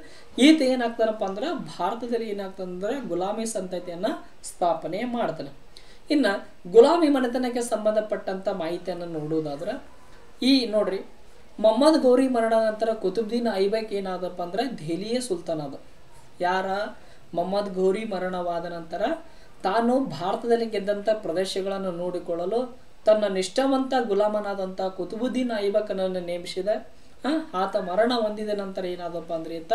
ಈತ ಏನಾಗ್ತಾನಪ್ಪ ಅಂದ್ರೆ ಭಾರತದಲ್ಲಿ ಏನಾಗ್ತಂದ್ರೆ ಗುಲಾಮಿ ಸಂತತಿಯನ್ನು ಸ್ಥಾಪನೆ ಮಾಡ್ತಾನೆ. ಇನ್ನು ಗುಲಾಮಿ ಮನೆತನಕ್ಕೆ ಸಂಬಂಧಪಟ್ಟಂಥ ಮಾಹಿತಿಯನ್ನು ನೋಡುವುದಾದ್ರೆ ಈ ನೋಡ್ರಿ, ಮೊಹಮ್ಮದ್ ಗೋರಿ ಮರಣ ನಂತರ ಕುತುಬುದ್ದೀನ್ ಐಬಕ್ ಏನಾದಪ್ಪ ಅಂದ್ರೆ ದೆಹಲಿಯ ಸುಲ್ತಾನ್ ಅದ. ಯಾರ? ಮೊಹಮ್ಮದ್ ಗೋರಿ ಮರಣವಾದ ನಂತರ ತಾನು ಭಾರತದಲ್ಲಿ ಗೆದ್ದಂಥ ಪ್ರದೇಶಗಳನ್ನು ನೋಡಿಕೊಳ್ಳಲು ತನ್ನ ನಿಷ್ಠಾವಂತ ಗುಲಾಮನಾದಂಥ ಕುತುಬುದ್ದೀನ್ ಐಬಕನನ್ನು ನೇಮಿಸಿದ. ಆತ ಮರಣ ಹೊಂದಿದ ನಂತರ ಏನಾದಪ್ಪ ಅಂದ್ರೆ ಈತ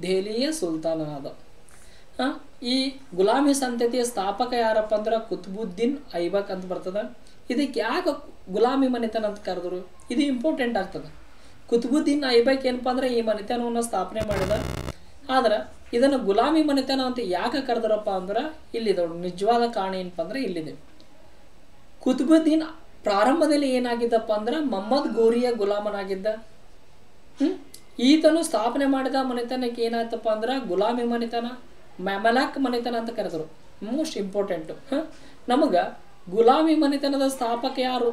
ದೆಹಲಿಯ ಸುಲ್ತಾನನಾದ. ಈ ಗುಲಾಮಿ ಸಂತತಿಯ ಸ್ಥಾಪಕ ಯಾರಪ್ಪ ಅಂದ್ರೆ ಕುತುಬುದ್ದೀನ್ ಐಬಕ್ ಅಂತ ಬರ್ತದೆ. ಇದಕ್ಕೆ ಯಾಕೆ ಗುಲಾಮಿ ಮನೆತನ ಅಂತ ಕರೆದ್ರು? ಇದು ಇಂಪಾರ್ಟೆಂಟ್ ಆಗ್ತದೆ. ಕುತುಬುದ್ದೀನ್ ಐಬಕ್ ಏನಪ್ಪ ಅಂದ್ರೆ ಈ ಮನೆತನವನ್ನು ಸ್ಥಾಪನೆ ಮಾಡಿದ. ಆದ್ರೆ ಇದನ್ನು ಗುಲಾಮಿ ಮನೆತನ ಅಂತ ಯಾಕೆ ಕರೆದ್ರಪ್ಪ ಅಂದ್ರೆ ಇಲ್ಲಿದೆ ನಿಜವಾದ ಕಾರಣ ಏನಪ್ಪ ಅಂದ್ರೆ ಇಲ್ಲಿದೆ. ಕುತುಬುದ್ದೀನ್ ಪ್ರಾರಂಭದಲ್ಲಿ ಏನಾಗಿದ್ದಪ್ಪ ಅಂದ್ರೆ ಮೊಹಮ್ಮದ್ ಗೋರಿಯ ಗುಲಾಮನಾಗಿದ್ದ. ಈತನು ಸ್ಥಾಪನೆ ಮಾಡಿದ ಮನೆತನಕ್ಕೆ ಏನಾಯ್ತಪ್ಪ ಅಂದ್ರೆ ಗುಲಾಮಿ ಮನೆತನ. ಮ್ಯಾಮಲಾಕ್ ಮನೆತನ ಅಂತ ಕರೆದರು. Most important. ನಮಗೆ ಗುಲಾಮಿ ಮನೆತನದ ಸ್ಥಾಪಕ ಯಾರು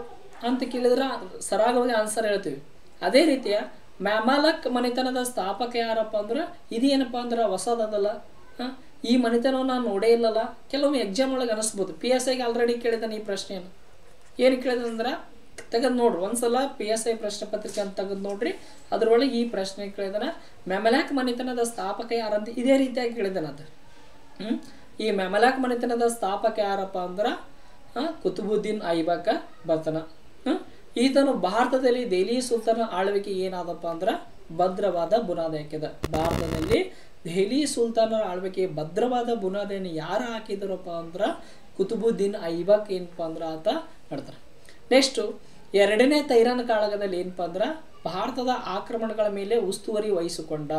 ಅಂತ ಕೇಳಿದ್ರೆ ಸರಾಗವಾಗಿ ಆನ್ಸರ್ ಹೇಳ್ತೀವಿ. ಅದೇ ರೀತಿಯ ಮ್ಯಾಮಲಾಕ್ ಮನೆತನದ ಸ್ಥಾಪಕ ಯಾರಪ್ಪ ಅಂದ್ರೆ ಇದೇನಪ್ಪ ಅಂದ್ರೆ ಹೊಸದಲ್ಲ. ಈ ಮನೆತನವನ್ನು ನಾನು ನೋಡೇ ಇಲ್ಲಲ್ಲ. ಕೆಲವೊಮ್ಮೆ ಎಕ್ಸಾಮ್ ಒಳಗೆ ಅನಿಸ್ಬೋದು. PSIಗೆ ಆಲ್ರೆಡಿ ಕೇಳಿದಾನೆ ಈ ಪ್ರಶ್ನೆಯನ್ನು. ಏನು ಕೇಳಿದಂದ್ರೆ ತೆಗೆದು ನೋಡ್ರಿ, ಒಂದ್ಸಲ PSI ಪ್ರಶ್ನೆ ಪತ್ರಿಕೆ ಅಂತ ತೆಗೆದು ನೋಡ್ರಿ, ಅದ್ರೊಳಗೆ ಈ ಪ್ರಶ್ನೆ ಕೇಳಿದಾನೆ. ಮ್ಯಾಮಲಾಕ್ ಮನೆತನದ ಸ್ಥಾಪಕ ಯಾರಂತ ಇದೇ ರೀತಿಯಾಗಿ ಕೇಳಿದಾನ ಅದು. ಈ ಮ್ಯಾಮಲಾಕ್ ಮನೆತನದ ಸ್ಥಾಪಕ ಯಾರಪ್ಪ ಅಂದ್ರೆ ಕುತುಬುದ್ದೀನ್ ಐಬಕ್ ಬರ್ತಾನ. ಈತನು ಭಾರತದಲ್ಲಿ ದೆಹಲಿ ಸುಲ್ತಾನ ಆಳ್ವಿಕೆ ಏನಾದಪ್ಪ ಅಂದ್ರೆ ಭದ್ರವಾದ ಬುನಾದಿ ಹಾಕಿದ. ಭಾರತದಲ್ಲಿ ದೆಹಲಿ ಸುಲ್ತಾನರ ಆಳ್ವಿಕೆ ಭದ್ರವಾದ ಬುನಾದಿಯನ್ನು ಯಾರು ಹಾಕಿದ್ರಪ್ಪ ಅಂದ್ರೆ ಕುತುಬುದ್ದೀನ್ ಐಬಕ್ ಏನಪ್ಪ ಅಂದ್ರೆ ಆತ ಮಾಡ್ತಾರೆ. ನೆಕ್ಸ್ಟು ಎರಡನೇ ತೈರಾನ್ ಕಾಳಗದಲ್ಲಿ ಏನಪ್ಪ ಅಂದ್ರೆ ಭಾರತದ ಆಕ್ರಮಣಗಳ ಮೇಲೆ ಉಸ್ತುವಾರಿ ವಹಿಸಿಕೊಂಡ.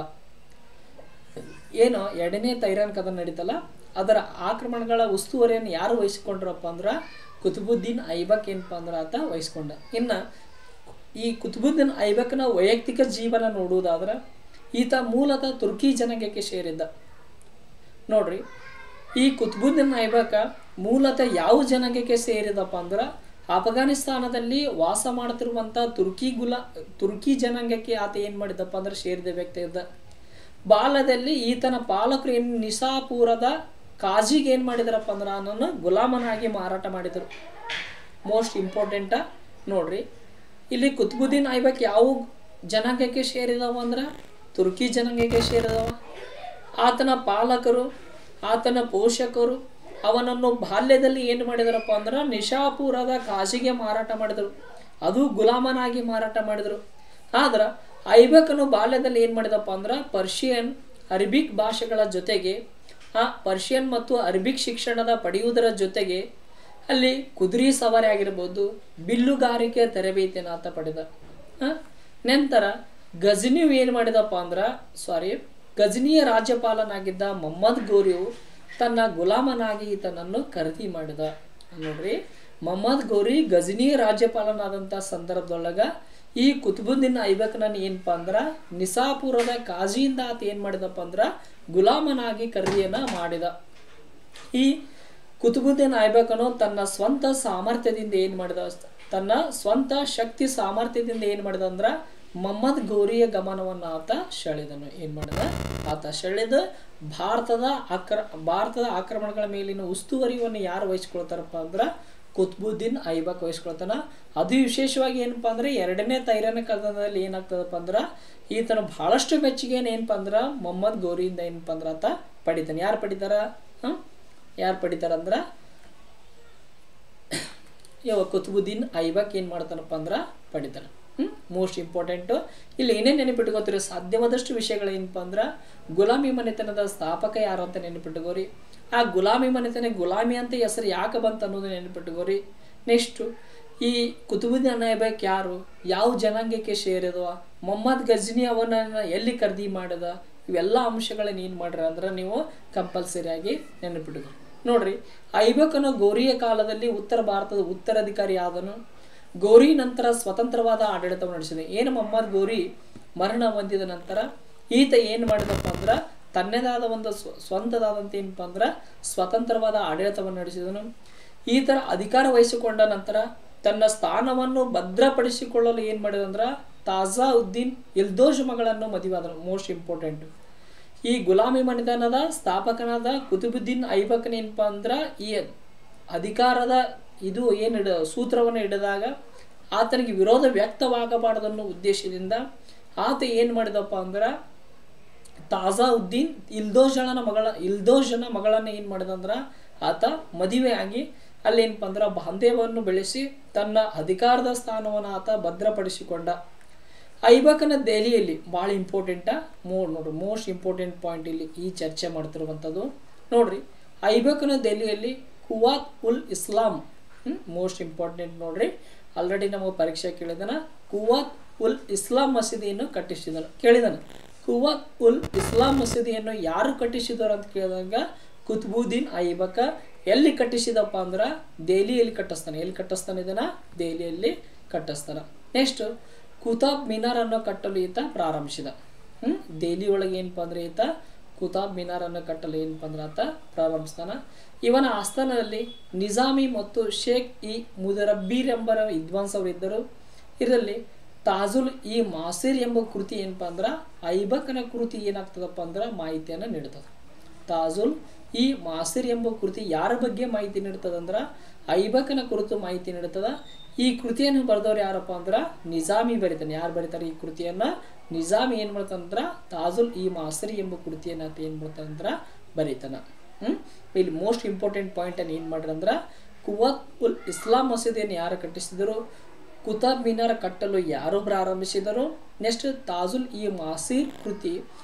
ಏನು ಎರಡನೇ ತೈರಾನ್ ಕದನ ನಡೀತಲ್ಲ, ಅದರ ಆಕ್ರಮಣಗಳ ಉಸ್ತುವಾರಿಯನ್ನು ಯಾರು ವಹಿಸಿಕೊಂಡ್ರಪ್ಪ ಅಂದ್ರೆ ಕುತುಬುದ್ದೀನ್ ಐಬಕ್ ಏನಪ್ಪ ಅಂದ್ರೆ ಆತ ವಹಿಸ್ಕೊಂಡ. ಇನ್ನು ಈ ಕುತುಬುದ್ದೀನ್ ಐಬಕ್ನ ವೈಯಕ್ತಿಕ ಜೀವನ ನೋಡುವುದಾದ್ರೆ ಈತ ಮೂಲತಃ ತುರ್ಕಿ ಜನಾಂಗಕ್ಕೆ ಸೇರಿದ್ದ. ನೋಡ್ರಿ, ಈ ಕುತುಬುದ್ದೀನ್ ಐಬಕ್ ಮೂಲತಃ ಯಾವ ಜನಾಂಗಕ್ಕೆ ಸೇರಿದಪ್ಪ ಅಂದ್ರೆ ಅಫ್ಘಾನಿಸ್ತಾನದಲ್ಲಿ ವಾಸ ಮಾಡ್ತಿರುವಂಥ ತುರ್ಕಿ ಜನಾಂಗಕ್ಕೆ ಆತ ಏನು ಮಾಡಿದಪ್ಪ ಅಂದ್ರೆ ಸೇರಿದ ವ್ಯಕ್ತಿ ಇದ್ದ. ಬಾಲ್ಯದಲ್ಲಿ ಈತನ ಪಾಲಕರು ಏನು ನಿಸಾಪುರದ ಕಾಜಿಗೆ ಏನು ಮಾಡಿದಾರಪ್ಪ ಅಂದ್ರೆ ಅವನನ್ನು ಗುಲಾಮನಾಗಿ ಮಾರಾಟ ಮಾಡಿದರು. ಮೋಸ್ಟ್ ಇಂಪಾರ್ಟೆಂಟ ನೋಡ್ರಿ, ಇಲ್ಲಿ ಕುತುಬುದ್ದೀನ್ ಐಬಕ್ ಯಾವ ಜನಾಂಗಕ್ಕೆ ಸೇರಿದವ ಅಂದ್ರೆ ತುರ್ಕಿ ಜನಾಂಗಕ್ಕೆ ಸೇರಿದವ. ಆತನ ಪಾಲಕರು, ಆತನ ಪೋಷಕರು ಅವನನ್ನು ಬಾಲ್ಯದಲ್ಲಿ ಏನು ಮಾಡಿದಾರಪ್ಪ ಅಂದ್ರೆ ನಿಶಾಪುರದ ಕಾಜಿಗೆ ಮಾರಾಟ ಮಾಡಿದರು. ಅದು ಗುಲಾಮನಾಗಿ ಮಾರಾಟ ಮಾಡಿದರು. ಆದ್ರೆ ಐಬಕನು ಬಾಲ್ಯದಲ್ಲಿ ಏನು ಮಾಡಿದಪ್ಪ ಅಂದ್ರೆ ಪರ್ಷಿಯನ್, ಅರಬಿಕ್ ಭಾಷೆಗಳ ಜೊತೆಗೆ ಪರ್ಷಿಯನ್ ಮತ್ತು ಅರಬಿಕ್ ಶಿಕ್ಷಣದ ಪಡೆಯುವುದರ ಜೊತೆಗೆ ಅಲ್ಲಿ ಕುದುರೆ ಸವಾರಿ ಆಗಿರ್ಬೋದು, ಬಿಲ್ಲುಗಾರಿಕೆ ತರಬೇತಿಯನ್ನು ಆತ ಪಡೆದ. ನಂತರ ಗಜನಿಯು ಏನು ಮಾಡಿದಪ್ಪ ಅಂದ್ರೆ ಗಜನಿಯ ರಾಜ್ಯಪಾಲನಾಗಿದ್ದ ಮೊಹಮ್ಮದ್ ಗೋರಿಯು ತನ್ನ ಗುಲಾಮನಾಗಿ ಈತನನ್ನು ಖರೀದಿ ಮಾಡಿದ. ನೋಡ್ರಿ, ಮೊಹಮ್ಮದ್ ಗೋರಿ ಗಜನಿಯ ರಾಜ್ಯಪಾಲನಾದಂಥ ಸಂದರ್ಭದೊಳಗ ಈ ಕುತುಬುದ್ದೀನ್ ಐಬಕ್ನನ್ನು ಏನಪ್ಪ ಅಂದ್ರೆ ನಿಸಾಪುರದ ಕಾಜಿಯಿಂದ ಆತ ಏನು ಮಾಡಿದಪ್ಪ ಅಂದ್ರೆ ಗುಲಾಮನಾಗಿ ಖರೀದಿಯನ್ನು ಮಾಡಿದ. ಈ ಕುತುಬುದ್ದೀನ್ ಐಬಕನು ತನ್ನ ಸ್ವಂತ ಸಾಮರ್ಥ್ಯದಿಂದ ಏನು ಮಾಡಿದ, ತನ್ನ ಸ್ವಂತ ಶಕ್ತಿ ಸಾಮರ್ಥ್ಯದಿಂದ ಏನು ಮಾಡಿದ ಅಂದ್ರೆ ಮೊಹಮ್ಮದ್ ಗೋರಿಯ ಗಮನವನ್ನು ಆತ ಸೆಳೆದನು. ಏನು ಮಾಡಿದ, ಆತ ಸೆಳೆದು ಭಾರತದ ಆಕ್ರಮಣಗಳ ಮೇಲಿನ ಉಸ್ತುವಾರಿಯನ್ನು ಯಾರು ವಹಿಸ್ಕೊಳ್ತಾರಪ್ಪ ಅಂದ್ರೆ ಕುತುಬುದ್ದೀನ್ ಐಬಕ್ ವಹಿಸ್ಕೊಳ್ತಾನ. ಅದು ವಿಶೇಷವಾಗಿ ಏನಪ್ಪ ಅಂದ್ರೆ ಎರಡನೇ ತೈರಾನ್ ಕದನದಲ್ಲಿ ಏನಾಗ್ತದಪ್ಪ ಅಂದ್ರೆ ಈತನ ಬಹಳಷ್ಟು ಮೆಚ್ಚುಗೆಯನ್ನು ಏನಪ್ಪ ಅಂದ್ರೆ ಮೊಹಮ್ಮದ್ ಗೋರಿಯಿಂದ ಏನಪ್ಪ ಅಂದ್ರೆ ಆತ ಪಡಿತಾನೆ. ಯಾರು ಪಡಿತಾರ ಅಂದ್ರೆ ಕುತುಬುದ್ದೀನ್ ಐಬಕ್ ಏನು ಮಾಡ್ತಾನಪ್ಪ ಅಂದ್ರೆ ಪಡಿತಾನೆ. Most important. ಇಲ್ಲಿ ಏನೇನು ನೆನಪಿಟ್ಕೋತೀರಿ, ಸಾಧ್ಯವಾದಷ್ಟು ವಿಷಯಗಳು ಏನಪ್ಪ ಅಂದ್ರೆ ಗುಲಾಮಿ ಮನೆತನದ ಸ್ಥಾಪಕ ಯಾರು ಅಂತ ನೆನಪಿಟ್ಕೋರಿ. ಆ ಗುಲಾಮಿ ಮನೆತನ ಗುಲಾಮಿ ಅಂತ ಹೆಸರು ಯಾಕೆ ಬಂತು ಅನ್ನೋದು ನೆನಪಿಟ್ಕೋರಿ. ನೆಕ್ಸ್ಟು ಈ ಕುತುಬುದ್ದೀನ್ ಐಬಕ್ ಯಾರು, ಯಾವ ಜನಾಂಗಕ್ಕೆ ಸೇರಿದವ, ಮೊಹಮ್ಮದ್ ಗಜ್ನಿ ಅವನನ್ನು ಎಲ್ಲಿ ಖರೀದಿ ಮಾಡಿದ, ಇವೆಲ್ಲ ಅಂಶಗಳನ್ನ ಏನು ಮಾಡ್ರಿ ಅಂದ್ರೆ ನೀವು ಕಂಪಲ್ಸರಿಯಾಗಿ ನೆನಪಿಟ್ಕೋರಿ. ನೋಡ್ರಿ, ಐಬಕನು ಗೋರಿಯ ಕಾಲದಲ್ಲಿ ಉತ್ತರ ಭಾರತದ ಉತ್ತರಾಧಿಕಾರಿ ಆದನು. ಗೋರಿ ನಂತರ ಸ್ವತಂತ್ರವಾದ ಆಡಳಿತವನ್ನು ನಡೆಸಿದೆ. ಏನು ಮೊಹಮ್ಮದ್ ಗೋರಿ ಮರಣ ಹೊಂದಿದ ನಂತರ ಈತ ಏನು ಮಾಡಿದಪ್ಪ ಅಂದ್ರೆ ತನ್ನದಾದ ಒಂದು ಸ್ವಂತದಾದಂಥ ಏನಪ್ಪ ಅಂದ್ರೆ ಸ್ವತಂತ್ರವಾದ ಆಡಳಿತವನ್ನು ನಡೆಸಿದನು. ಈತ ಅಧಿಕಾರ ವಹಿಸಿಕೊಂಡ ನಂತರ ತನ್ನ ಸ್ಥಾನವನ್ನು ಭದ್ರಪಡಿಸಿಕೊಳ್ಳಲು ಏನು ಮಾಡಿದಂದ್ರೆ ತಾಜಾ ಉದ್ದೀನ್ ಇಲ್ದೋಜ್ ಮಗಳನ್ನು ಮದುವಾದನು. Most important. ಈ ಗುಲಾಮಿ ಮನೆತನದ ಸ್ಥಾಪಕನಾದ ಕುತುಬುದ್ದೀನ್ ಐಬಕ್ನ ಏನಪ್ಪ ಅಂದ್ರೆ ಈ ಅಧಿಕಾರದ ಇದು ಏನು ಸೂತ್ರವನ್ನು ಹಿಡಿದಾಗ ಆತನಿಗೆ ವಿರೋಧ ವ್ಯಕ್ತವಾಗಬಾರದನ್ನೋ ಉದ್ದೇಶದಿಂದ ಆತ ಏನು ಮಾಡಿದಪ್ಪ ಅಂದ್ರೆ ತಾಜಾ ಉದ್ದೀನ್ ಇಲ್ದೋಜನ ಮಗಳನ್ನು ಏನು ಮಾಡಿದಂದ್ರೆ ಆತ ಮದುವೆಯಾಗಿ ಅಲ್ಲಿ ಏನಪ್ಪ ಅಂದ್ರೆ ಬಾಂಧವ್ಯವನ್ನು ಬೆಳೆಸಿ ತನ್ನ ಅಧಿಕಾರದ ಸ್ಥಾನವನ್ನು ಆತ ಭದ್ರಪಡಿಸಿಕೊಂಡ. ಐಬಕನ ದೆಹಲಿಯಲ್ಲಿ ಭಾಳ ಇಂಪಾರ್ಟೆಂಟಾ ನೋಡ್ರಿ, ಮೋಸ್ಟ್ ಇಂಪಾರ್ಟೆಂಟ್ ಪಾಯಿಂಟ್ ಇಲ್ಲಿ ಈ ಚರ್ಚೆ ಮಾಡ್ತಿರುವಂಥದ್ದು. ನೋಡ್ರಿ, ಐಬಕನ ದೆಹಲಿಯಲ್ಲಿ ಕುವಾತ್ ಉಲ್ ಇಸ್ಲಾಂ ಮೋಸ್ಟ್ ಇಂಪಾರ್ಟೆಂಟ್. ನೋಡ್ರಿ, ಆಲ್ರೆಡಿ ನಮಗೆ ಪರೀಕ್ಷೆ ಕೇಳಿದನ. ಕುವಾತ್ ಉಲ್ ಇಸ್ಲಾಂ ಮಸೀದಿಯನ್ನು ಕೇಳಿದನು. ಕುವಾತ್ ಉಲ್ ಇಸ್ಲಾಂ ಮಸೀದಿಯನ್ನು ಯಾರು ಕಟ್ಟಿಸಿದರು ಅಂತ ಕೇಳಿದಾಗ ಕುತುಬುದ್ದೀನ್ ಐಬಕ. ಎಲ್ಲಿ ಕಟ್ಟಿಸಿದಪ್ಪ ಅಂದ್ರೆ ದೆಹಲಿಯಲ್ಲಿ ಕಟ್ಟಿಸ್ತಾನೆ. ಎಲ್ಲಿ ಕಟ್ಟಿಸ್ತಾನೆ ಇದನ್ನ? ದೆಹಲಿಯಲ್ಲಿ ಕಟ್ಟಿಸ್ತಾನೆ. ನೆಕ್ಸ್ಟ್ ಕುತುಬ್ ಮಿನಾರ್ ಅನ್ನು ಕಟ್ಟಲು ಈತ ಪ್ರಾರಂಭಿಸಿದ. ದೆಹಲಿ ಒಳಗೆ ಏನಪ್ಪ ಅಂದ್ರೆ ಈತ ಕುತಾಬ್ ಮಿನಾರನ್ನು ಕಟ್ಟಲು ಏನಪ್ಪ ಅಂದ್ರೆ ಆತ ಪ್ರಾರಂಭಿಸ್ತಾನ. ಇವನ ಆಸ್ಥಾನದಲ್ಲಿ ನಿಜಾಮಿ ಮತ್ತು ಶೇಖ್ ಇ ಮುದರಬ್ಬೀರ್ ಎಂಬ ವಿದ್ವಾಂಸರು ಇದ್ದರು. ಇದರಲ್ಲಿ ತಾಜುಲ್ ಇ ಮಾಸಿರ್ ಎಂಬ ಕೃತಿ ಏನಪ್ಪ ಅಂದ್ರೆ ಐಬಕನ ಕೃತಿ ಏನಾಗ್ತದಪ್ಪ ಅಂದ್ರೆ ಮಾಹಿತಿಯನ್ನು ನೀಡ್ತದೆ. ತಾಜುಲ್ ಇ ಮಾಸಿರ್ ಎಂಬ ಕೃತಿ ಯಾರ ಬಗ್ಗೆ ಮಾಹಿತಿ ನೀಡ್ತದಂದ್ರೆ ಐಬಕನ ಕುರಿತು ಮಾಹಿತಿ ನೀಡ್ತದ. ಈ ಕೃತಿಯನ್ನು ಬರೆದವ್ರು ಯಾರಪ್ಪ ಅಂದ್ರೆ ನಿಜಾಮಿ ಬರೀತಾನೆ. ಯಾರು ಬರೀತಾರೆ ಈ ಕೃತಿಯನ್ನ? ನಿಜಾಮಿ ಏನು ಮಾಡ್ತಾನಂದ್ರ ತಾಜುಲ್ ಇ ಮಾಸಿರ್ ಎಂಬ ಕೃತಿಯನ್ನು ಆತ ಏನು ಮಾಡ್ತಾನಂದ್ರ ಬರೀತಾನ. ಇಲ್ಲಿ ಮೋಸ್ಟ್ ಇಂಪಾರ್ಟೆಂಟ್ ಪಾಯಿಂಟ್ ಅನ್ನು ಏನು ಮಾಡ್ರಿ ಅಂದ್ರೆ ಕುವತ್ ಉಲ್ ಇಸ್ಲಾಂ ಮಸೀದಿಯನ್ನು ಯಾರು ಕಟ್ಟಿಸಿದರು, ಕುತಾಬ್ ಮಿನಾರ್ ಕಟ್ಟಲು ಯಾರು ಪ್ರಾರಂಭಿಸಿದರು, ನೆಕ್ಸ್ಟ್ ತಾಜುಲ್ ಇ ಮಾಸಿರ್ ಕೃತಿ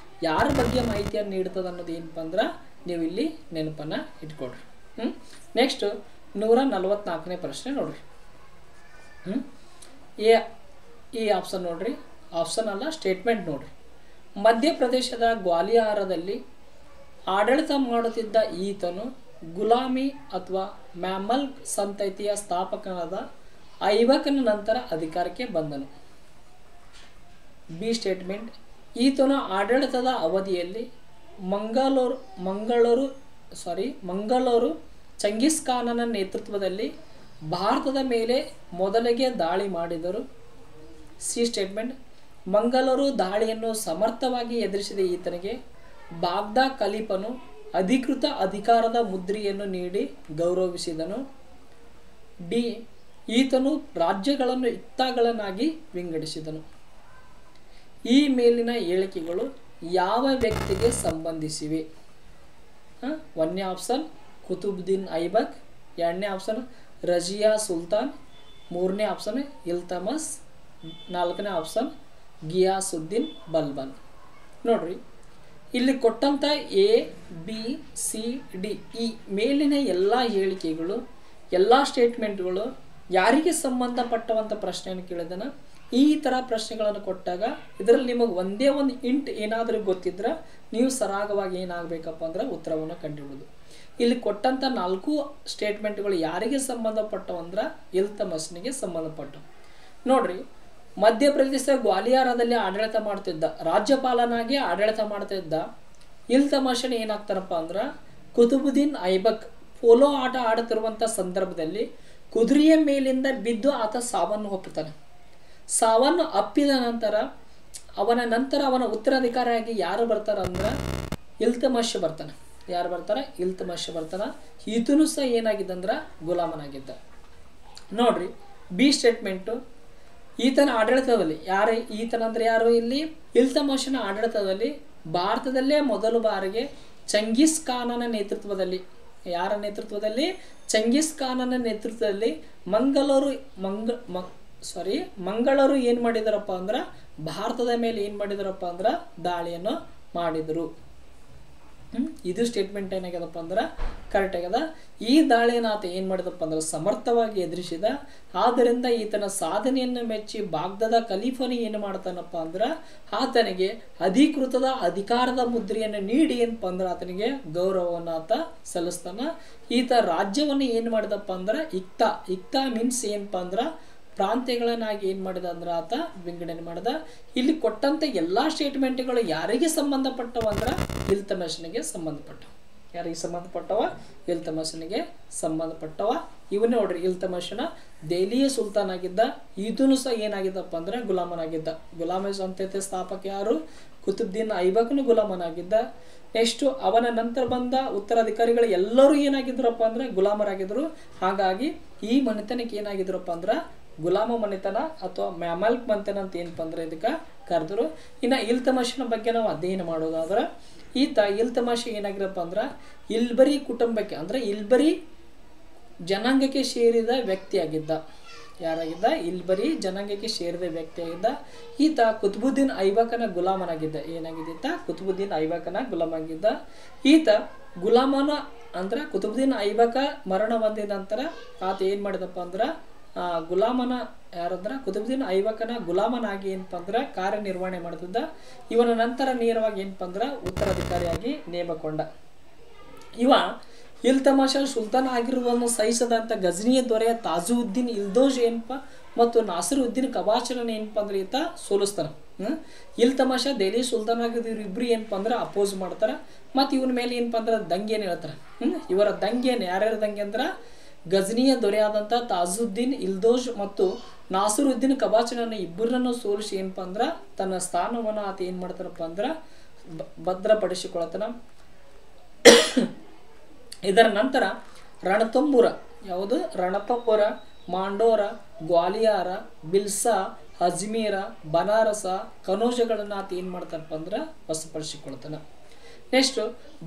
ಯಾರ ಬಗ್ಗೆ ಮಾಹಿತಿಯನ್ನು ನೀಡ್ತದೆ ಅನ್ನೋದು ಏನಪ್ಪ ಅಂದ್ರೆ ನೀವು ಇಲ್ಲಿ ನೆನಪನ್ನು ಇಟ್ಕೊಡ್ರಿ. ನೆಕ್ಸ್ಟ್ 144ನೇ ಪ್ರಶ್ನೆ ನೋಡ್ರಿ. ಈ ಆಪ್ಷನ್ ನೋಡ್ರಿ, ಆಪ್ಷನ್ ಅಲ್ಲ ಸ್ಟೇಟ್ಮೆಂಟ್ ನೋಡ್ರಿ. ಮಧ್ಯಪ್ರದೇಶದ ಗ್ವಾಲಿಯಾರದಲ್ಲಿ ಆಡಳಿತ ಮಾಡುತ್ತಿದ್ದ ಈತನು ಗುಲಾಮಿ ಅಥವಾ ಮ್ಯಾಮಲ್ ಸಂತತಿಯ ಸ್ಥಾಪಕನಾದ ಐಬಕನ ನಂತರ ಅಧಿಕಾರಕ್ಕೆ ಬಂದನು. ಬಿ ಸ್ಟೇಟ್ಮೆಂಟ್, ಈತನು ಆಡಳಿತದ ಅವಧಿಯಲ್ಲಿ ಮಂಗಳೂರು ಚಂಗೀಸ್ ಖಾನನ ನೇತೃತ್ವದಲ್ಲಿ ಭಾರತದ ಮೇಲೆ ಮೊದಲಿಗೆ ದಾಳಿ ಮಾಡಿದರು. ಸಿ ಸ್ಟೇಟ್ಮೆಂಟ್, ಮಂಗಳೂರು ದಾಳಿಯನ್ನು ಸಮರ್ಥವಾಗಿ ಎದುರಿಸಿದ ಈತನಿಗೆ ಬಾಗ್ದಾ ಖಲೀಫನು ಅಧಿಕೃತ ಅಧಿಕಾರದ ಮುದ್ರೆಯನ್ನು ನೀಡಿ ಗೌರವಿಸಿದನು. ಡಿ, ಈತನು ರಾಜ್ಯಗಳನ್ನು ಇತ್ತಾಗಳನ್ನಾಗಿ ವಿಂಗಡಿಸಿದನು. ಈ ಮೇಲಿನ ಹೇಳಿಕೆಗಳು ಯಾವ ವ್ಯಕ್ತಿಗೆ ಸಂಬಂಧಿಸಿವೆ? 1ನೇ ಆಪ್ಷನ್ ಕುತುಬುದ್ದೀನ್ ಐಬಕ್, 2ನೇ ಆಪ್ಷನ್ ರಜಿಯಾ ಸುಲ್ತಾನ್, 3ನೇ ಆಪ್ಷನ್ ಇಲ್ತಮಸ್, 4ನೇ ಆಪ್ಷನ್ ಗಿಯಾಸುದ್ದೀನ್ ಬಲ್ಬನ್. ನೋಡ್ರಿ, ಇಲ್ಲಿ ಕೊಟ್ಟಂಥ ಎ ಬಿ ಸಿ ಡಿ ಈ ಮೇಲಿನ ಎಲ್ಲ ಹೇಳಿಕೆಗಳು, ಎಲ್ಲ ಸ್ಟೇಟ್ಮೆಂಟ್ಗಳು ಯಾರಿಗೆ ಸಂಬಂಧಪಟ್ಟವಂಥ ಪ್ರಶ್ನೆಯನ್ನು ಕೇಳಿದನ. ಈ ಥರ ಪ್ರಶ್ನೆಗಳನ್ನು ಕೊಟ್ಟಾಗ ಇದರಲ್ಲಿ ನಿಮಗೆ ಒಂದೇ ಒಂದು ಇಂಟ್ ಏನಾದರೂ ಗೊತ್ತಿದ್ರೆ ನೀವು ಸರಾಗವಾಗಿ ಏನಾಗಬೇಕಪ್ಪ ಅಂದ್ರೆ ಉತ್ತರವನ್ನು ಕಂಡುಹಿಡಿದು. ಇಲ್ಲಿ ಕೊಟ್ಟಂಥ 4 ಸ್ಟೇಟ್ಮೆಂಟ್ಗಳು ಯಾರಿಗೆ ಸಂಬಂಧಪಟ್ಟವಂದ್ರೆ ಇಲ್ತಮಸ್ನಿಗೆ ಸಂಬಂಧಪಟ್ಟವು. ನೋಡ್ರಿ, ಮಧ್ಯಪ್ರದೇಶ ಗ್ವಾಲಿಯಾರದಲ್ಲಿ ಆಡಳಿತ ಮಾಡ್ತಿದ್ದ, ರಾಜ್ಯಪಾಲನಾಗಿ ಆಡಳಿತ ಮಾಡ್ತಿದ್ದ ಇಲ್ತಮಶನ ಏನಾಗ್ತಾನಪ್ಪ ಅಂದ್ರೆ ಕುತುಬುದ್ದೀನ್ ಐಬಕ್ ಪೋಲೋ ಆಟ ಆಡುತ್ತಿರುವಂಥ ಸಂದರ್ಭದಲ್ಲಿ ಕುದುರೆಯ ಮೇಲಿಂದ ಬಿದ್ದು ಆತ ಸಾವನ್ನು ಒಪ್ಪುತ್ತಾನೆ. ಸಾವನ್ನು ಅಪ್ಪಿದ ನಂತರ ಅವನ ಉತ್ತರಾಧಿಕಾರಿಯಾಗಿ ಯಾರು ಬರ್ತಾರ ಅಂದ್ರೆ ಇಲ್ತಮಶ್ ಬರ್ತಾನೆ. ಯಾರು ಬರ್ತಾರೆ? ಇಲ್ತಮಶ್ ಬರ್ತಾನೆ. ಈತನು ಸಹ ಏನಾಗಿದ್ದಂದ್ರೆ ಗುಲಾಮನಾಗಿದ್ದ. ನೋಡ್ರಿ, ಬಿ ಸ್ಟೇಟ್ಮೆಂಟು, ಈತನ ಆಡಳಿತದಲ್ಲಿ ಈತನಂದ್ರೆ ಯಾರು? ಇಲ್ಲಿ ಇಲ್ತಮಶನ ಆಡಳಿತದಲ್ಲಿ ಭಾರತದಲ್ಲೇ ಮೊದಲ ಬಾರಿಗೆ ಚಂಗೀಸ್ ಖಾನನ ನೇತೃತ್ವದಲ್ಲಿ, ಯಾರ ನೇತೃತ್ವದಲ್ಲಿ? ಚಂಗೀಸ್ ಖಾನನ ನೇತೃತ್ವದಲ್ಲಿ ಮಂಗಳೂರು ಏನು ಮಾಡಿದಾರಪ್ಪ ಅಂದ್ರೆ ಭಾರತದ ಮೇಲೆ ಏನು ಮಾಡಿದಾರಪ್ಪ ಅಂದ್ರೆ ದಾಳಿಯನ್ನು ಮಾಡಿದರು. ಇದು ಸ್ಟೇಟ್ಮೆಂಟ್ ಏನಾಗ್ಯದಪ್ಪ ಅಂದ್ರೆ ಕರೆಕ್ಟ್ ಆಗ್ಯದ. ಈ ದಾಳಿಯನ್ನು ಆತ ಏನು ಮಾಡಿದಪ್ಪ ಅಂದ್ರೆ ಸಮರ್ಥವಾಗಿ ಎದುರಿಸಿದ. ಆದ್ದರಿಂದ ಈತನ ಸಾಧನೆಯನ್ನು ಮೆಚ್ಚಿ ಬಾಗ್ದಾದ ಖಲೀಫನು ಏನು ಮಾಡ್ತಾನಪ್ಪ ಅಂದ್ರೆ ಆತನಿಗೆ ಅಧಿಕೃತದ ಅಧಿಕಾರದ ಮುದ್ರೆಯನ್ನು ನೀಡಿ ಏನಪ್ಪ ಅಂದ್ರೆ ಆತನಿಗೆ ಗೌರವವನ್ನು ಆತ ಸಲ್ಲಿಸ್ತಾನ. ಈತ ರಾಜ್ಯವನ್ನು ಏನು ಮಾಡಿದಪ್ಪ ಅಂದ್ರೆ ಇಕ್ತಾ ಮೀನ್ಸ್ ಏನಪ್ಪ ಅಂದ್ರೆ ಪ್ರಾಂತ್ಯಗಳನ್ನಾಗಿ ಏನು ಮಾಡಿದ ಅಂದ್ರೆ ಆತ ವಿಂಗಡಣೆ ಮಾಡಿದ. ಇಲ್ಲಿ ಕೊಟ್ಟಂಥ ಎಲ್ಲ ಸ್ಟೇಟ್ಮೆಂಟ್ಗಳು ಯಾರಿಗೆ ಸಂಬಂಧಪಟ್ಟವ ಅಂದ್ರೆ ಇಲ್ತಮಶನಿಗೆ ಸಂಬಂಧಪಟ್ಟವ. ಯಾರಿಗೆ ಸಂಬಂಧಪಟ್ಟವ? ಇಲ್ತಮಶನಿಗೆ ಸಂಬಂಧಪಟ್ಟವ. ಇವನೇ ನೋಡ್ರಿ, ಇಲ್ತಮಶನ ದೆಹಲಿಯ ಸುಲ್ತಾನ್ ಆಗಿದ್ದ. ಈತನು ಸಹ ಏನಾಗಿದ್ದಪ್ಪ ಅಂದ್ರೆ ಗುಲಾಮನಾಗಿದ್ದ. ಗುಲಾಮ ಸಂತತಿ ಸ್ಥಾಪಕ ಯಾರು? ಕುತುಬುದ್ದೀನ್ ಐಬಕ್ನು ಗುಲಾಮನಾಗಿದ್ದ. ನೆಕ್ಸ್ಟು ಅವನ ನಂತರ ಬಂದ ಉತ್ತರಾಧಿಕಾರಿಗಳು ಎಲ್ಲರೂ ಏನಾಗಿದ್ರಪ್ಪ ಅಂದ್ರೆ ಗುಲಾಮರಾಗಿದ್ರು. ಹಾಗಾಗಿ ಈ ಮನೆತನಕ್ಕೆ ಏನಾಗಿದ್ರಪ್ಪ ಅಂದ್ರೆ ಗುಲಾಮ ಮನೆತನ ಅಥವಾ ಮ್ಯಾಮಲ್ಕ್ ಮನೆತನ ಅಂತ ಏನಪ್ಪ ಅಂದ್ರೆ ಇದಕ್ಕೆ ಕರೆದ್ರು. ಇನ್ನು ಇಲ್ತಮಶನ ಬಗ್ಗೆ ನಾವು ಅಧ್ಯಯನ ಮಾಡೋದಾದ್ರೆ ಈತ ಇಲ್ತಮಶ ಏನಾಗಿರಪ್ಪ ಅಂದ್ರೆ ಇಲ್ಬರಿ ಕುಟುಂಬಕ್ಕೆ ಅಂದ್ರೆ ಇಲ್ಬರಿ ಜನಾಂಗಕ್ಕೆ ಸೇರಿದ ವ್ಯಕ್ತಿಯಾಗಿದ್ದ. ಯಾರಾಗಿದ್ದ? ಇಲ್ಬರಿ ಜನಾಂಗಕ್ಕೆ ಸೇರಿದ ವ್ಯಕ್ತಿಯಾಗಿದ್ದ. ಈತ ಕುತುಬುದ್ದೀನ್ ಐಬಕನ ಗುಲಾಮನಾಗಿದ್ದ. ಏನಾಗಿದ್ದ? ಕುತುಬುದ್ದೀನ್ ಐಬಕನ ಗುಲಾಮಾಗಿದ್ದ. ಈತ ಗುಲಾಮನ ಅಂದ್ರೆ ಕುತುಬುದ್ದೀನ್ ಐಬಕ ಮರಣ ಹೊಂದಿದ ನಂತರ ಆತ ಏನು ಮಾಡಿದಪ್ಪ ಅಂದ್ರೆ ಗುಲಾಮನ ಯಾರಂದ್ರೆ ಕುತುಬುದ್ದೀನ್ ಐಬಕನ ಗುಲಾಮನಾಗಿ ಏನಪ್ಪ ಅಂದ್ರೆ ಕಾರ್ಯನಿರ್ವಹಣೆ ಮಾಡ್ತಿದ್ದ. ಇವನ ನಂತರ ನೇರವಾಗಿ ಏನಪ್ಪ ಅಂದ್ರೆ ಉತ್ತರಾಧಿಕಾರಿಯಾಗಿ ನೇಮಕೊಂಡ. ಇವ ಇಲ್ತಮಶ ಸುಲ್ತಾನ್ ಆಗಿರುವುದನ್ನು ಸಹಿಸದಂಥ ಗಜ್ನಿಯ ದೊರೆಯ ತಾಜುದ್ದೀನ್ ಇಲ್ದೋಜ್ ಏನಪ್ಪ ಮತ್ತು ನಾಸಿರುದ್ದೀನ್ ಕಬಾಚರನ್ನ ಏನಪ್ಪ ಅಂದ್ರೆ ಈತ ಸೋಲಿಸ್ತಾನೆ. ಇಲ್ತಮಷ ದೆಹಲಿ ಸುಲ್ತಾನ್ ಆಗಿದ್ದು ಇವ್ರಿಬ್ರು ಏನಪ್ಪ ಅಂದ್ರೆ ಅಪೋಸ್ ಮಾಡ್ತಾರೆ ಮತ್ತು ಇವನ ಮೇಲೆ ಏನಪ್ಪ ಅಂದ್ರೆ ದಂಗೆ ಏನು ಹೇಳ್ತಾರೆ. ಇವರ ದಂಗೆ ಏನು ಯಾರ್ಯಾರ ದಂಗೆ ಅಂದ್ರೆ ಗಜ್ನಿಯ ದೊರೆಯಾದಂಥ ತಾಜುದ್ದೀನ್ ಇಲ್ದೋಜ್ ಮತ್ತು ನಾಸಿರುದ್ದೀನ್ ಕಬಾಚನನ್ನು ಇಬ್ಬರನ್ನು ಸೋಲಿಸಿ ಏನಪ್ಪ ಅಂದ್ರೆ ತನ್ನ ಸ್ಥಾನವನ್ನು ಆತ ಏನು ಮಾಡ್ತಾನಪ್ಪ ಅಂದ್ರೆ ಭದ್ರಪಡಿಸಿಕೊಳ್ತಾನ. ಇದರ ನಂತರ ರಣತಂಬುರ ಯಾವುದು ರಣತಂಬುರ, ಮಾಂಡೋರ, ಗ್ವಾಲಿಯಾರ, ಬಿಲ್ಸಾ, ಅಜ್ಮೀರ, ಬನಾರಸ, ಕನೋಜಗಳನ್ನು ಆತ ಏನು ಮಾಡ್ತಾನಪ್ಪ ಅಂದ್ರೆ ವಶಪಡಿಸಿಕೊಳ್ತಾನೆ. ನೆಕ್ಸ್ಟು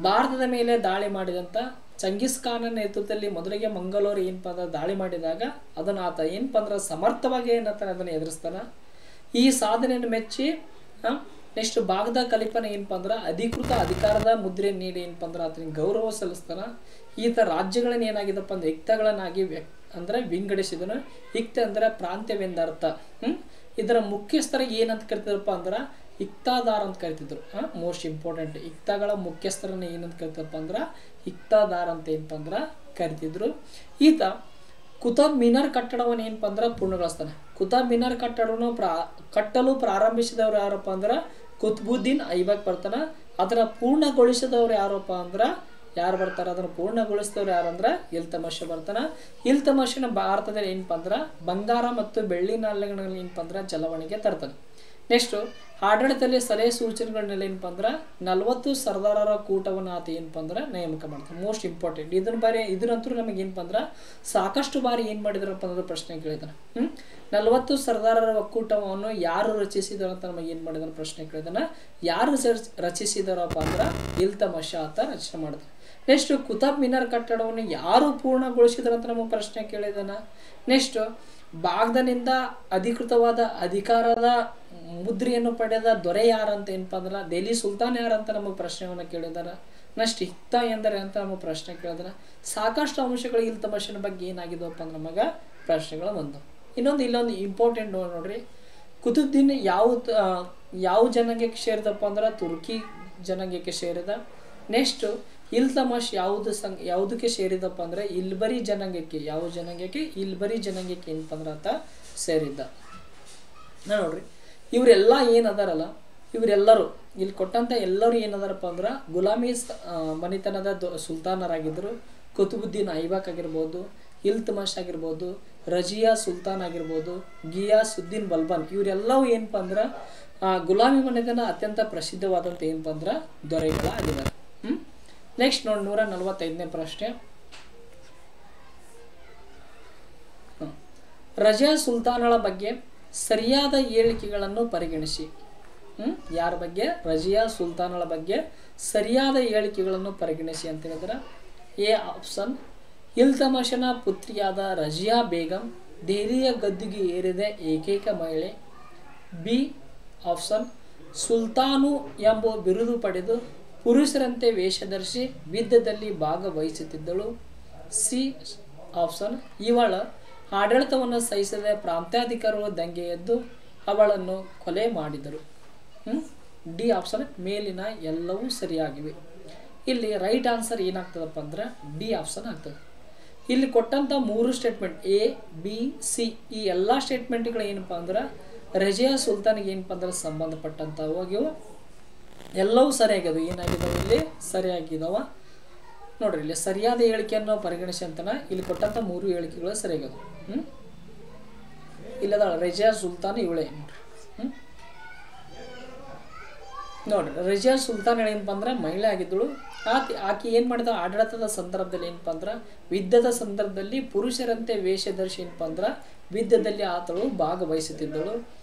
ಭಾರತದ ಮೇಲೆ ದಾಳಿ ಮಾಡಿದಂಥ ಚಂಗೀಸ್ ಖಾನ ನೇತೃತ್ವದಲ್ಲಿ ಮೊದಲಿಗೆ ಮಂಗಳೂರು ಏನಪ್ಪ ಅಂದ್ರೆ ದಾಳಿ ಮಾಡಿದಾಗ ಅದನ್ನು ಆತ ಏನಪ್ಪ ಅಂದ್ರೆ ಸಮರ್ಥವಾಗಿ ಏನಂತಾನೆ ಅದನ್ನು ಎದುರಿಸ್ತಾನೆ. ಈ ಸಾಧನೆಯನ್ನು ಮೆಚ್ಚಿ ನೆಕ್ಸ್ಟ್ ಬಾಗ್ದಾದ್ ಖಲೀಫನ ಏನಪ್ಪ ಅಂದ್ರೆ ಅಧಿಕೃತ ಅಧಿಕಾರದ ಮುದ್ರೆ ನೀಡಿ ಏನಪ್ಪ ಅಂದ್ರೆ ಆತನಿಗೆ ಗೌರವ ಸಲ್ಲಿಸ್ತಾನ. ಈತ ರಾಜ್ಯಗಳನ್ನ ಏನಾಗಿದಪ್ಪ ಅಂದ್ರೆ ಯುಕ್ತಗಳನ್ನಾಗಿ ಅಂದ್ರೆ ವಿಂಗಡಿಸಿದನು. ಯುಕ್ತ ಅಂದ್ರೆ ಪ್ರಾಂತ್ಯವೆಂದರ್ಥ. ಇದರ ಮುಖ್ಯಸ್ಥರಿಗೆ ಏನಂತ ಕರಿತಿದ್ರಪ್ಪ ಅಂದ್ರೆ ಇಕ್ತಾದಾರ್ ಅಂತ ಕರಿತಿದ್ರು. ಮೋಸ್ಟ್ ಇಂಪಾರ್ಟೆಂಟ್, ಇಕ್ತಾಗಳ ಮುಖ್ಯಸ್ಥರನ್ನ ಏನಂತ ಕರಿತಾರಪ್ಪ ಅಂದ್ರೆ ಇಕ್ತಾದಾರ್ ಅಂತ ಏನಪ್ಪ ಅಂದ್ರೆ ಕರಿತಿದ್ರು. ಈತ ಕುತಬ್ ಮಿನಾರ್ ಕಟ್ಟಡವನ್ನು ಏನಪ್ಪ ಅಂದ್ರೆ ಪೂರ್ಣಗೊಳಿಸ್ತಾನೆ. ಕುತಬ್ ಮಿನಾರ್ ಕಟ್ಟಡವನ್ನು ಕಟ್ಟಲು ಪ್ರಾರಂಭಿಸಿದವರು ಯಾರಪ್ಪ ಅಂದ್ರೆ ಕುತ್ಬುದ್ದೀನ್ ಐಬಕ್ ಬರ್ತಾನೆ. ಅದನ್ನು ಪೂರ್ಣಗೊಳಿಸಿದವ್ರು ಯಾರಪ್ಪ ಅಂದ್ರೆ ಯಾರು ಬರ್ತಾರೆ, ಅದನ್ನು ಪೂರ್ಣಗೊಳಿಸಿದವ್ರು ಯಾರು ಅಂದ್ರೆ ಇಲ್ತಮಷ ಬರ್ತಾನೆ. ಇಲ್ತಮಷನ ಭಾರತದಲ್ಲಿ ಏನಪ್ಪ ಅಂದ್ರೆ ಬಂಗಾರ ಮತ್ತು ಬೆಳ್ಳಿ ನಾಣ್ಯಗಳಲ್ಲಿ ಏನಪ್ಪ ಅಂದ್ರೆ ಚಲಾವಣೆಗೆ ತರ್ತಾನೆ. ನೆಕ್ಸ್ಟು ಆಡಳಿತದಲ್ಲಿ ಸಲಹೆ ಸೂಚನೆಗಳನ್ನೆಲ್ಲ ಏನಪ್ಪ ಅಂದ್ರೆ 40 ಸರ್ದಾರರ ಕೂಟವನ್ನು ಆತ ಏನಪ್ಪ ಅಂದ್ರೆ ನೇಮಕ ಮಾಡ್ತಾನೆ. ಮೋಸ್ಟ್ ಇಂಪಾರ್ಟೆಂಟ್ ಇದನ್ನಂತೂ ನಮಗೆ ಏನಪ್ಪ ಅಂದ್ರೆ ಸಾಕಷ್ಟು ಬಾರಿ ಏನು ಮಾಡಿದ್ರಪ್ಪ ಅಂದ್ರೆ ಪ್ರಶ್ನೆ ಕೇಳಿದಾನೆ. 40 ಸರ್ದಾರರ ಒಕ್ಕೂಟವನ್ನು ಯಾರು ರಚಿಸಿದಾರ ಅಂತ ನಮಗೆ ಏನು ಮಾಡಿದಾರೆ ಪ್ರಶ್ನೆ ಕೇಳಿದಾನೆ. ಯಾರು ರಚಿಸಿದಾರಪ್ಪ ಅಂದ್ರೆ ಇಲ್ತಮಷ ಆತ ರಚನೆ ಮಾಡಿದಾನೆ. ನೆಕ್ಸ್ಟ್ ಕುತಬ್ ಮಿನಾರ್ ಕಟ್ಟಡವನ್ನು ಯಾರು ಪೂರ್ಣಗೊಳಿಸಿದಾರ ಅಂತ ನಮಗೆ ಪ್ರಶ್ನೆ ಕೇಳಿದಾನ. ನೆಕ್ಸ್ಟ್ ಬಾಗ್ದಾನಿಂದ ಅಧಿಕೃತವಾದ ಅಧಿಕಾರದ ಮುದ್ರೆಯನ್ನು ಪಡೆದ ದೊರೆ ಯಾರಂತ ಏನಪ್ಪ ಅಂದ್ರೆ ದೆಹಲಿ ಸುಲ್ತಾನ್ ಯಾರಂತ ನಮಗೆ ಪ್ರಶ್ನೆಯನ್ನು ಕೇಳಿದಾರ. ನೆಕ್ಸ್ಟ್ ಹಿಕ್ತ ಎಂದರೆ ಅಂತ ನಮಗೆ ಪ್ರಶ್ನೆ ಕೇಳಿದಾರ. ಸಾಕಷ್ಟು ಅಂಶಗಳು ಇಲ್ತಮಷನ ಬಗ್ಗೆ ಏನಾಗಿದವಪ್ಪ ಅಂದ್ರೆ ನಮಗೆ ಪ್ರಶ್ನೆಗಳು ಬಂದವು. ಇಲ್ಲೊಂದು ಇಂಪಾರ್ಟೆಂಟ್ ನೋಡ್ರಿ, ಕುತುಬ್ದೀನ್ ಯಾವ ಜನಾಂಗಕ್ಕೆ ಸೇರಿದಪ್ಪ ಅಂದ್ರೆ ತುರ್ಕಿ ಜನಾಂಗಕ್ಕೆ ಸೇರಿದ. ನೆಕ್ಸ್ಟ್ ಇಲ್ತಮಷ್ ಯಾವುದಕ್ಕೆ ಸೇರಿದಪ್ಪ ಅಂದ್ರೆ ಇಲ್ಬರಿ ಜನಾಂಗಕ್ಕೆ. ಯಾವ ಜನಾಂಗಕ್ಕೆ? ಇಲ್ಬರಿ ಜನಾಂಗಕ್ಕೆ ಏನಪ್ಪ ಅಂದ್ರೆ ಆತ ಸೇರಿದ್ದ. ನೋಡ್ರಿ ಇವರೆಲ್ಲ ಏನದಾರಲ್ಲ, ಇವರೆಲ್ಲರೂ ಇಲ್ಲಿ ಕೊಟ್ಟಂತ ಎಲ್ಲರೂ ಏನದಾರಪ್ಪ ಅಂದ್ರೆ ಗುಲಾಮಿ ಮನಿತನದ ಸುಲ್ತಾನರಾಗಿದ್ದರು. ಕುತುಬುದ್ದೀನ್ ಐಬಕ್ ಆಗಿರ್ಬೋದು, ಇಲ್ತಮಷ್ ಆಗಿರ್ಬೋದು, ರಜಿಯಾ ಸುಲ್ತಾನ್ ಆಗಿರ್ಬೋದು, ಗಿಯಾಸುದ್ದೀನ್ ಬಲ್ಬನ್, ಇವರೆಲ್ಲವೂ ಏನಪ್ಪ ಅಂದ್ರೆ ಗುಲಾಮಿ ಮನೆತನ ಅತ್ಯಂತ ಪ್ರಸಿದ್ಧವಾದಂಥ ಏನಪ್ಪ ಅಂದ್ರೆ ದೊರೆಗಳಾಗಿದ್ದಾರೆ. ನೆಕ್ಸ್ಟ್ ನೋಡಿ 145ನೇ ಪ್ರಶ್ನೆ. ರಜಿಯಾ ಸುಲ್ತಾನಳ ಬಗ್ಗೆ ಸರಿಯಾದ ಹೇಳಿಕೆಗಳನ್ನು ಪರಿಗಣಿಸಿ. ಯಾರ ಬಗ್ಗೆ? ರಜಿಯಾ ಸುಲ್ತಾನಳ ಬಗ್ಗೆ ಸರಿಯಾದ ಹೇಳಿಕೆಗಳನ್ನು ಪರಿಗಣಿಸಿ ಅಂತ ಹೇಳಿದ್ರೆ ಎ ಆಪ್ಷನ್ ಇಲ್ತಮಷನ ಪುತ್ರಿಯಾದ ರಜಿಯಾ ಬೇಗಂ ದೆಹಲಿಯ ಗದ್ದುಗೆ ಏರಿದ ಏಕೈಕ ಮಹಿಳೆ. ಬಿ ಆಪ್ಷನ್ ಸುಲ್ತಾನು ಎಂಬ ಬಿರುದು ಪಡೆದು ಪುರುಷರಂತೆ ವೇಷಧರಿಸಿ ಯುದ್ಧದಲ್ಲಿ ಭಾಗವಹಿಸುತ್ತಿದ್ದಳು. ಸಿ ಆಪ್ಷನ್ ಇವಳ ಆಡಳಿತವನ್ನು ಸಹಿಸದೆ ಪ್ರಾಂತ್ಯಾಧಿಕಾರಿಗಳು ದಂಗೆ ಎದ್ದು ಅವಳನ್ನು ಕೊಲೆ ಮಾಡಿದರು. ಡಿ ಆಪ್ಷನ್ ಮೇಲಿನ ಎಲ್ಲವೂ ಸರಿಯಾಗಿವೆ. ಇಲ್ಲಿ ರೈಟ್ ಆನ್ಸರ್ ಏನಾಗ್ತದಪ್ಪ ಅಂದ್ರೆ ಡಿ ಆಪ್ಷನ್ ಆಗ್ತದೆ. ಇಲ್ಲಿ ಕೊಟ್ಟಂಥ 3 ಸ್ಟೇಟ್ಮೆಂಟ್ ಎ ಬಿ ಸಿ ಈ ಎಲ್ಲ ಸ್ಟೇಟ್ಮೆಂಟ್ಗಳು ಏನಪ್ಪ ಅಂದ್ರೆ ರಜಿಯಾ ಸುಲ್ತಾನಿಗೆ ಏನಪ್ಪ ಅಂದ್ರೆ ಸಂಬಂಧಪಟ್ಟಂಥವು ಆಗಿವು. ಎಲ್ಲವೂ ಸರಿಯಾಗ್ಯದು. ಏನಾಗಿದ್ದಾವೆ ಇಲ್ಲಿ? ಸರಿಯಾಗಿದ್ದಾವ. ನೋಡ್ರಿ ಇಲ್ಲಿ ಸರಿಯಾದ ಹೇಳಿಕೆಯನ್ನು ಪರಿಗಣಿಸಿ ಅಂತನ ಇಲ್ಲಿ ಕೊಟ್ಟಂಥ 3 ಹೇಳಿಕೆಗಳು ಸರಿಯಾಗ್ಯದು. ಇಲ್ಲದ ರಜಿಯಾ ಸುಲ್ತಾನ್ ಇವಳೇ ನೋಡ್ರಿ ರಜಿಯಾ ಸುಲ್ತಾನ್ ಏನಪ್ಪ ಅಂದ್ರೆ ಮಹಿಳೆ ಆಗಿದ್ದಳು. ಆಕೆ ಏನು ಮಾಡಿದ ಆಡಳಿತದ ಸಂದರ್ಭದಲ್ಲಿ ಏನಪ್ಪ ಅಂದ್ರೆ ಯುದ್ಧದ ಸಂದರ್ಭದಲ್ಲಿ ಪುರುಷರಂತೆ ವೇಷಧರಿಸಿ ಏನಪ್ಪ ಅಂದ್ರೆ ಯುದ್ಧದಲ್ಲಿ ಆತಳು ಭಾಗವಹಿಸುತ್ತಿದ್ದಳು.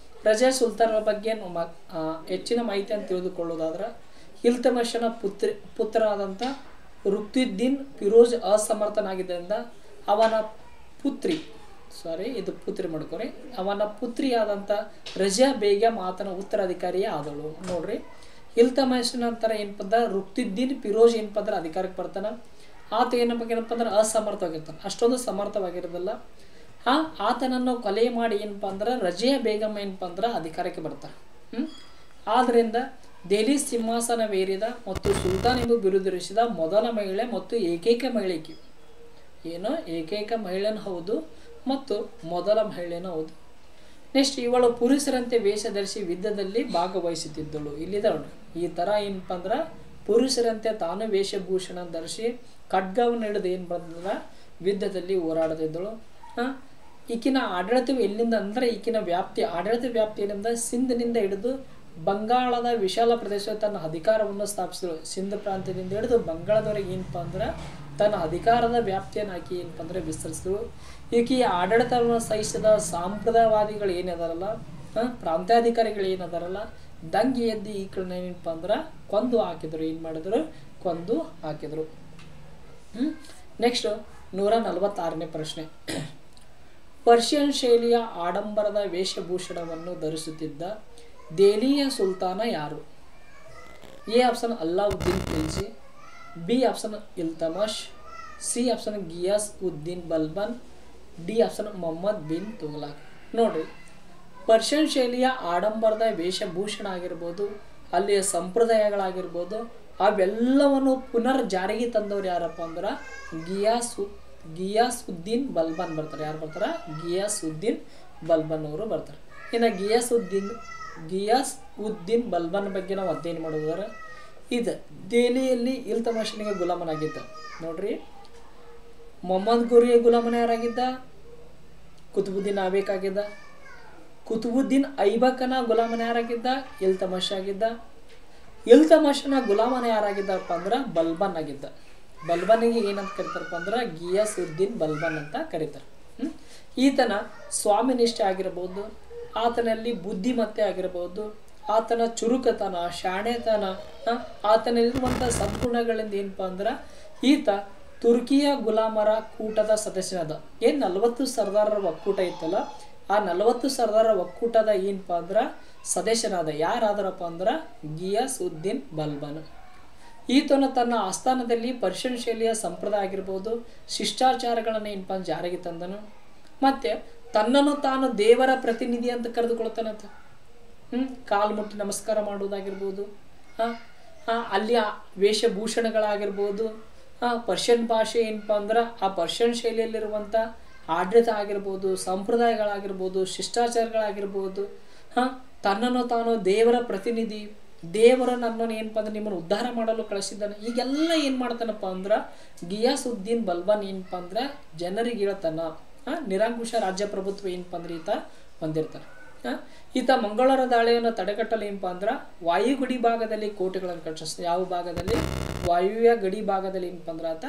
ರಜಿಯಾ ಸುಲ್ತಾನರ ಬಗ್ಗೆ ಹೆಚ್ಚಿನ ಮಾಹಿತಿಯನ್ನು ತಿಳಿದುಕೊಳ್ಳೋದಾದ್ರೆ ಇಲ್ತಮಷನ ಪುತ್ರರಾದಂಥ ರುಕ್ನುದ್ದೀನ್ ಫಿರೋಜ್ ಅಸಮರ್ಥನಾಗಿದ್ದರಿಂದ ಅವನ ಪುತ್ರಿಯಾದಂಥ ರಜಿಯಾ ಬೇಗಂ ಆತನ ಉತ್ತರಾಧಿಕಾರಿಯೇ ಆದಳು. ನೋಡ್ರಿ ಇಲ್ತಮಷನ ನಂತರ ಏನಪ್ಪ ಅಂದ್ರೆ ರುಕ್ನುದ್ದೀನ್ ಫಿರೋಜ್ ಏನಪ್ಪ ಅಂದ್ರೆ ಅಧಿಕಾರಕ್ಕೆ ಬರ್ತಾನೆ. ಆತ ಏನಪ್ಪ ಅಂದ್ರೆ ಅಸಮರ್ಥವಾಗಿರ್ತಾನೆ, ಅಷ್ಟೊಂದು ಸಮರ್ಥವಾಗಿರೋದಿಲ್ಲ. ಆತನನ್ನು ಕೊಲೆ ಮಾಡಿ ಏನಪ್ಪ ಅಂದ್ರೆ ರಜಿಯಾ ಬೇಗಂ ಏನಪ್ಪ ಅಂದ್ರೆ ಅಧಿಕಾರಕ್ಕೆ ಬರ್ತಾರೆ. ಆದ್ದರಿಂದ ದೆಹಲಿ ಸಿಂಹಾಸನವೇರಿದ ಮತ್ತು ಸುಲ್ತಾನ್ ಎಂದು ಬಿರುದಿರಿಸಿದ ಮೊದಲ ಮಹಿಳೆ ಮತ್ತು ಏಕೈಕ ಮಹಿಳೆ. ಏಕೈಕ ಮಹಿಳೆನೂ ಹೌದು ಮತ್ತು ಮೊದಲ ಮಹಿಳೆನೂ ಹೌದು. ನೆಕ್ಸ್ಟ್ ಇವಳು ಪುರುಷರಂತೆ ವೇಷ ಧರಿಸಿ ಯುದ್ಧದಲ್ಲಿ ಭಾಗವಹಿಸುತ್ತಿದ್ದಳು. ಇಲ್ಲಿದೆ ನೋಡ್ರಿ, ಈ ಥರ ಏನಪ್ಪ ಅಂದ್ರೆ ಪುರುಷರಂತೆ ತಾನು ವೇಷಭೂಷಣ ಧರಿಸಿ ಖಡ್ಗವನ್ನು ಹಿಡಿದು ಏನು ಬಂದ್ರೆ ಯುದ್ಧದಲ್ಲಿ ಹೋರಾಡುತ್ತಿದ್ದಳು. ಈಕಿನ ಆಡಳಿತವು ಎಲ್ಲಿಂದ ಅಂದರೆ ಈಕಿನ ವ್ಯಾಪ್ತಿ, ಆಡಳಿತ ವ್ಯಾಪ್ತಿ ಏನಿಂದ ಸಿಂಧ್ನಿಂದ ಹಿಡಿದು ಬಂಗಾಳದ ವಿಶಾಲ ಪ್ರದೇಶದ ತನ್ನ ಅಧಿಕಾರವನ್ನು ಸ್ಥಾಪಿಸಿದಳು. ಸಿಂಧ್ ಪ್ರಾಂತ್ಯದಿಂದ ಹಿಡಿದು ಬಂಗಾಳದವರೆಗೆ ಏನಪ್ಪ ಅಂದ್ರೆ ತನ್ನ ಅಧಿಕಾರದ ವ್ಯಾಪ್ತಿಯನ್ನು ಆಕಿ ಏನಪ್ಪ ಅಂದರೆ ವಿಸ್ತರಿಸಿದಳು. ಈಕೆ ಆಡಳಿತವನ್ನು ಸಹಿಸಿದ ಸಾಂಪ್ರದಾಯವಾದಿಗಳು ಏನದಾರಲ್ಲ, ಪ್ರಾಂತ್ಯಾಧಿಕಾರಿಗಳು ಏನದಾರಲ್ಲ, ದಂಗೆ ಎದ್ದು ಈ ಕಡೆ ಏನಪ್ಪ ಅಂದ್ರೆ ಕೊಂದು ಹಾಕಿದ್ರು. ಏನು ಮಾಡಿದ್ರು? ಕೊಂದು ಹಾಕಿದ್ರು. ನೆಕ್ಸ್ಟ್ 146ನೇ ಪ್ರಶ್ನೆ. ಪರ್ಷಿಯನ್ ಶೈಲಿಯ ಆಡಂಬರದ ವೇಷಭೂಷಣವನ್ನು ಧರಿಸುತ್ತಿದ್ದ ದೆಹಲಿಯ ಸುಲ್ತಾನ ಯಾರು? A option Alauddin Khilji, B option Iltutmish, C option Ghiyas uddin Balban, D option Mohammed bin Tughlaq. ನೋಡ್ರಿ, ಪರ್ಷಿಯನ್ ಶೈಲಿಯ ಆಡಂಬರದ ವೇಷಭೂಷಣ ಆಗಿರ್ಬೋದು, ಅಲ್ಲಿಯ ಸಂಪ್ರದಾಯಗಳಾಗಿರ್ಬೋದು, ಅವೆಲ್ಲವನ್ನು ಪುನರ್ ಜಾರಿಗೆ ತಂದವ್ರು ಯಾರಪ್ಪ ಅಂದ್ರೆ ಗಿಯಾಸ್ ಉದ್ದೀನ್ ಬಲ್ಬನ್ ಬರ್ತಾರೆ. ಯಾರು ಬರ್ತಾರೆ? ಗಿಯಾಸ್ ಉದ್ದೀನ್ ಬಲ್ಬನ್ ಅವರು ಬರ್ತಾರೆ. ಇನ್ನು ಗಿಯಾಸ್ ಉದ್ದೀನ್ ಬಲ್ಬನ್ ಬಗ್ಗೆ ನಾವು ಅಧ್ಯಯನ ಮಾಡೋದಾದ್ರೆ, ಇದು ದೆಹಲಿಯಲ್ಲಿ ಇಲ್ತಮಷನಿಗೆ ಗುಲಾಮನಾಗಿದ್ದ. ನೋಡ್ರಿ, ಮೊಹಮ್ಮದ್ ಗೋರಿಗೆ ಗುಲಾಮನ ಯಾರಾಗಿದ್ದ? ಕುತುಬುದ್ದೀನ್ ಐಬಕ್ ಆಗಿದ್ದ. ಕುತುಬುದ್ದೀನ್ ಐಬಕನ ಗುಲಾಮನ ಯಾರಾಗಿದ್ದ? ಇಲ್ತಮಷ್ ಆಗಿದ್ದ. ಇಲ್ತಮಷನ ಗುಲಾಮನ ಯಾರಾಗಿದ್ದಪ್ಪ ಅಂದ್ರೆ ಬಲ್ಬನ್ ಆಗಿದ್ದ. ಬಲ್ಬನಿಗೆ ಏನಂತ ಕರೀತಾರಪ್ಪ ಅಂದ್ರೆ ಗಿಯಾಸ್ ಉದ್ದೀನ್ ಬಲ್ಬನ್ ಅಂತ ಕರೀತಾರೆ. ಈತನ ಸ್ವಾಮಿನಿಷ್ಠೆ ಆಗಿರ್ಬೋದು, ಆತನಲ್ಲಿ ಬುದ್ಧಿಮತ್ತೆ ಆಗಿರ್ಬೋದು, ಆತನ ಚುರುಕತನ, ಶಾಣೆತನ, ಆತನಲ್ಲಿರುವಂಥ ಸದ್ಗುಣಗಳಿಂದ ಏನಪ್ಪ ಅಂದ್ರೆ ಈತ ತುರ್ಕಿಯ ಗುಲಾಮರ ಕೂಟದ ಸದಸ್ಯನಾದ. ಏನು 40 ಸರ್ದಾರರ ಒಕ್ಕೂಟ ಇತ್ತಲ್ಲ, ಆ 40 ಸರ್ದಾರರ ಒಕ್ಕೂಟದ ಏನಪ್ಪ ಅಂದ್ರೆ ಸದಸ್ಯನಾದ. ಯಾರಾದರಪ್ಪ ಅಂದ್ರೆ ಗಿಯಾಸ್ ಉದ್ದೀನ್ ಬಲ್ಬನ್. ಈತನು ತನ್ನ ಆಸ್ಥಾನದಲ್ಲಿ ಪರ್ಷಿಯನ್ ಶೈಲಿಯ ಸಂಪ್ರದಾಯ ಆಗಿರ್ಬೋದು, ಶಿಷ್ಟಾಚಾರಗಳನ್ನು ಏನಪ್ಪ ಜಾರಿಗೆ ತಂದನು. ಮತ್ತು ತನ್ನನ್ನು ತಾನು ದೇವರ ಪ್ರತಿನಿಧಿ ಅಂತ ಕರೆದುಕೊಳ್ತಾನಂತ. ಕಾಲು ಮುಟ್ಟಿ ನಮಸ್ಕಾರ ಮಾಡುವುದಾಗಿರ್ಬೋದು, ಅಲ್ಲಿಯ ವೇಷಭೂಷಣಗಳಾಗಿರ್ಬೋದು, ಪರ್ಷಿಯನ್ ಭಾಷೆ ಏನಪ್ಪ ಅಂದ್ರೆ ಆ ಪರ್ಷಿಯನ್ ಶೈಲಿಯಲ್ಲಿರುವಂಥ ಆಡಳಿತ ಆಗಿರ್ಬೋದು, ಸಂಪ್ರದಾಯಗಳಾಗಿರ್ಬೋದು, ಶಿಷ್ಟಾಚಾರಗಳಾಗಿರ್ಬೋದು, ತನ್ನನ್ನು ತಾನು ದೇವರ ಪ್ರತಿನಿಧಿ, ದೇವರ ನನ್ನನ್ನು ಏನಪ್ಪ ಅಂದ್ರೆ ನಿಮ್ಮನ್ನು ಉದ್ಧಾರ ಮಾಡಲು ಕಳಿಸಿದ್ದಾನೆ. ಈಗೆಲ್ಲ ಏನು ಮಾಡ್ತಾನಪ್ಪ ಅಂದ್ರೆ ಗಿಯಾಸ್ ಉದ್ದೀನ್ ಬಲ್ಬನ್ ಏನಪ್ಪ ಅಂದ್ರೆ ಜನರಿಗೆ ಹೇಳ್ತಾನ. ನಿರಂಕುಶ ರಾಜ್ಯ ಪ್ರಭುತ್ವ ಏನಪ್ಪ ಅಂದ್ರೆ ಈತ ಹೊಂದಿರ್ತಾನೆ. ಈತ ಮಂಗಳೂರ ದಾಳಿಯನ್ನು ತಡೆಗಟ್ಟಲು ಏನಪ್ಪ ಅಂದ್ರೆ ವಾಯು ಗಡಿ ಭಾಗದಲ್ಲಿ ಕೋಟೆಗಳನ್ನು ಕಟ್ಟಿಸ್ತಾನೆ. ಯಾವ ಭಾಗದಲ್ಲಿ? ವಾಯುವ್ಯ ಗಡಿ ಭಾಗದಲ್ಲಿ ಏನಪ್ಪ ಅಂದ್ರೆ ಆತ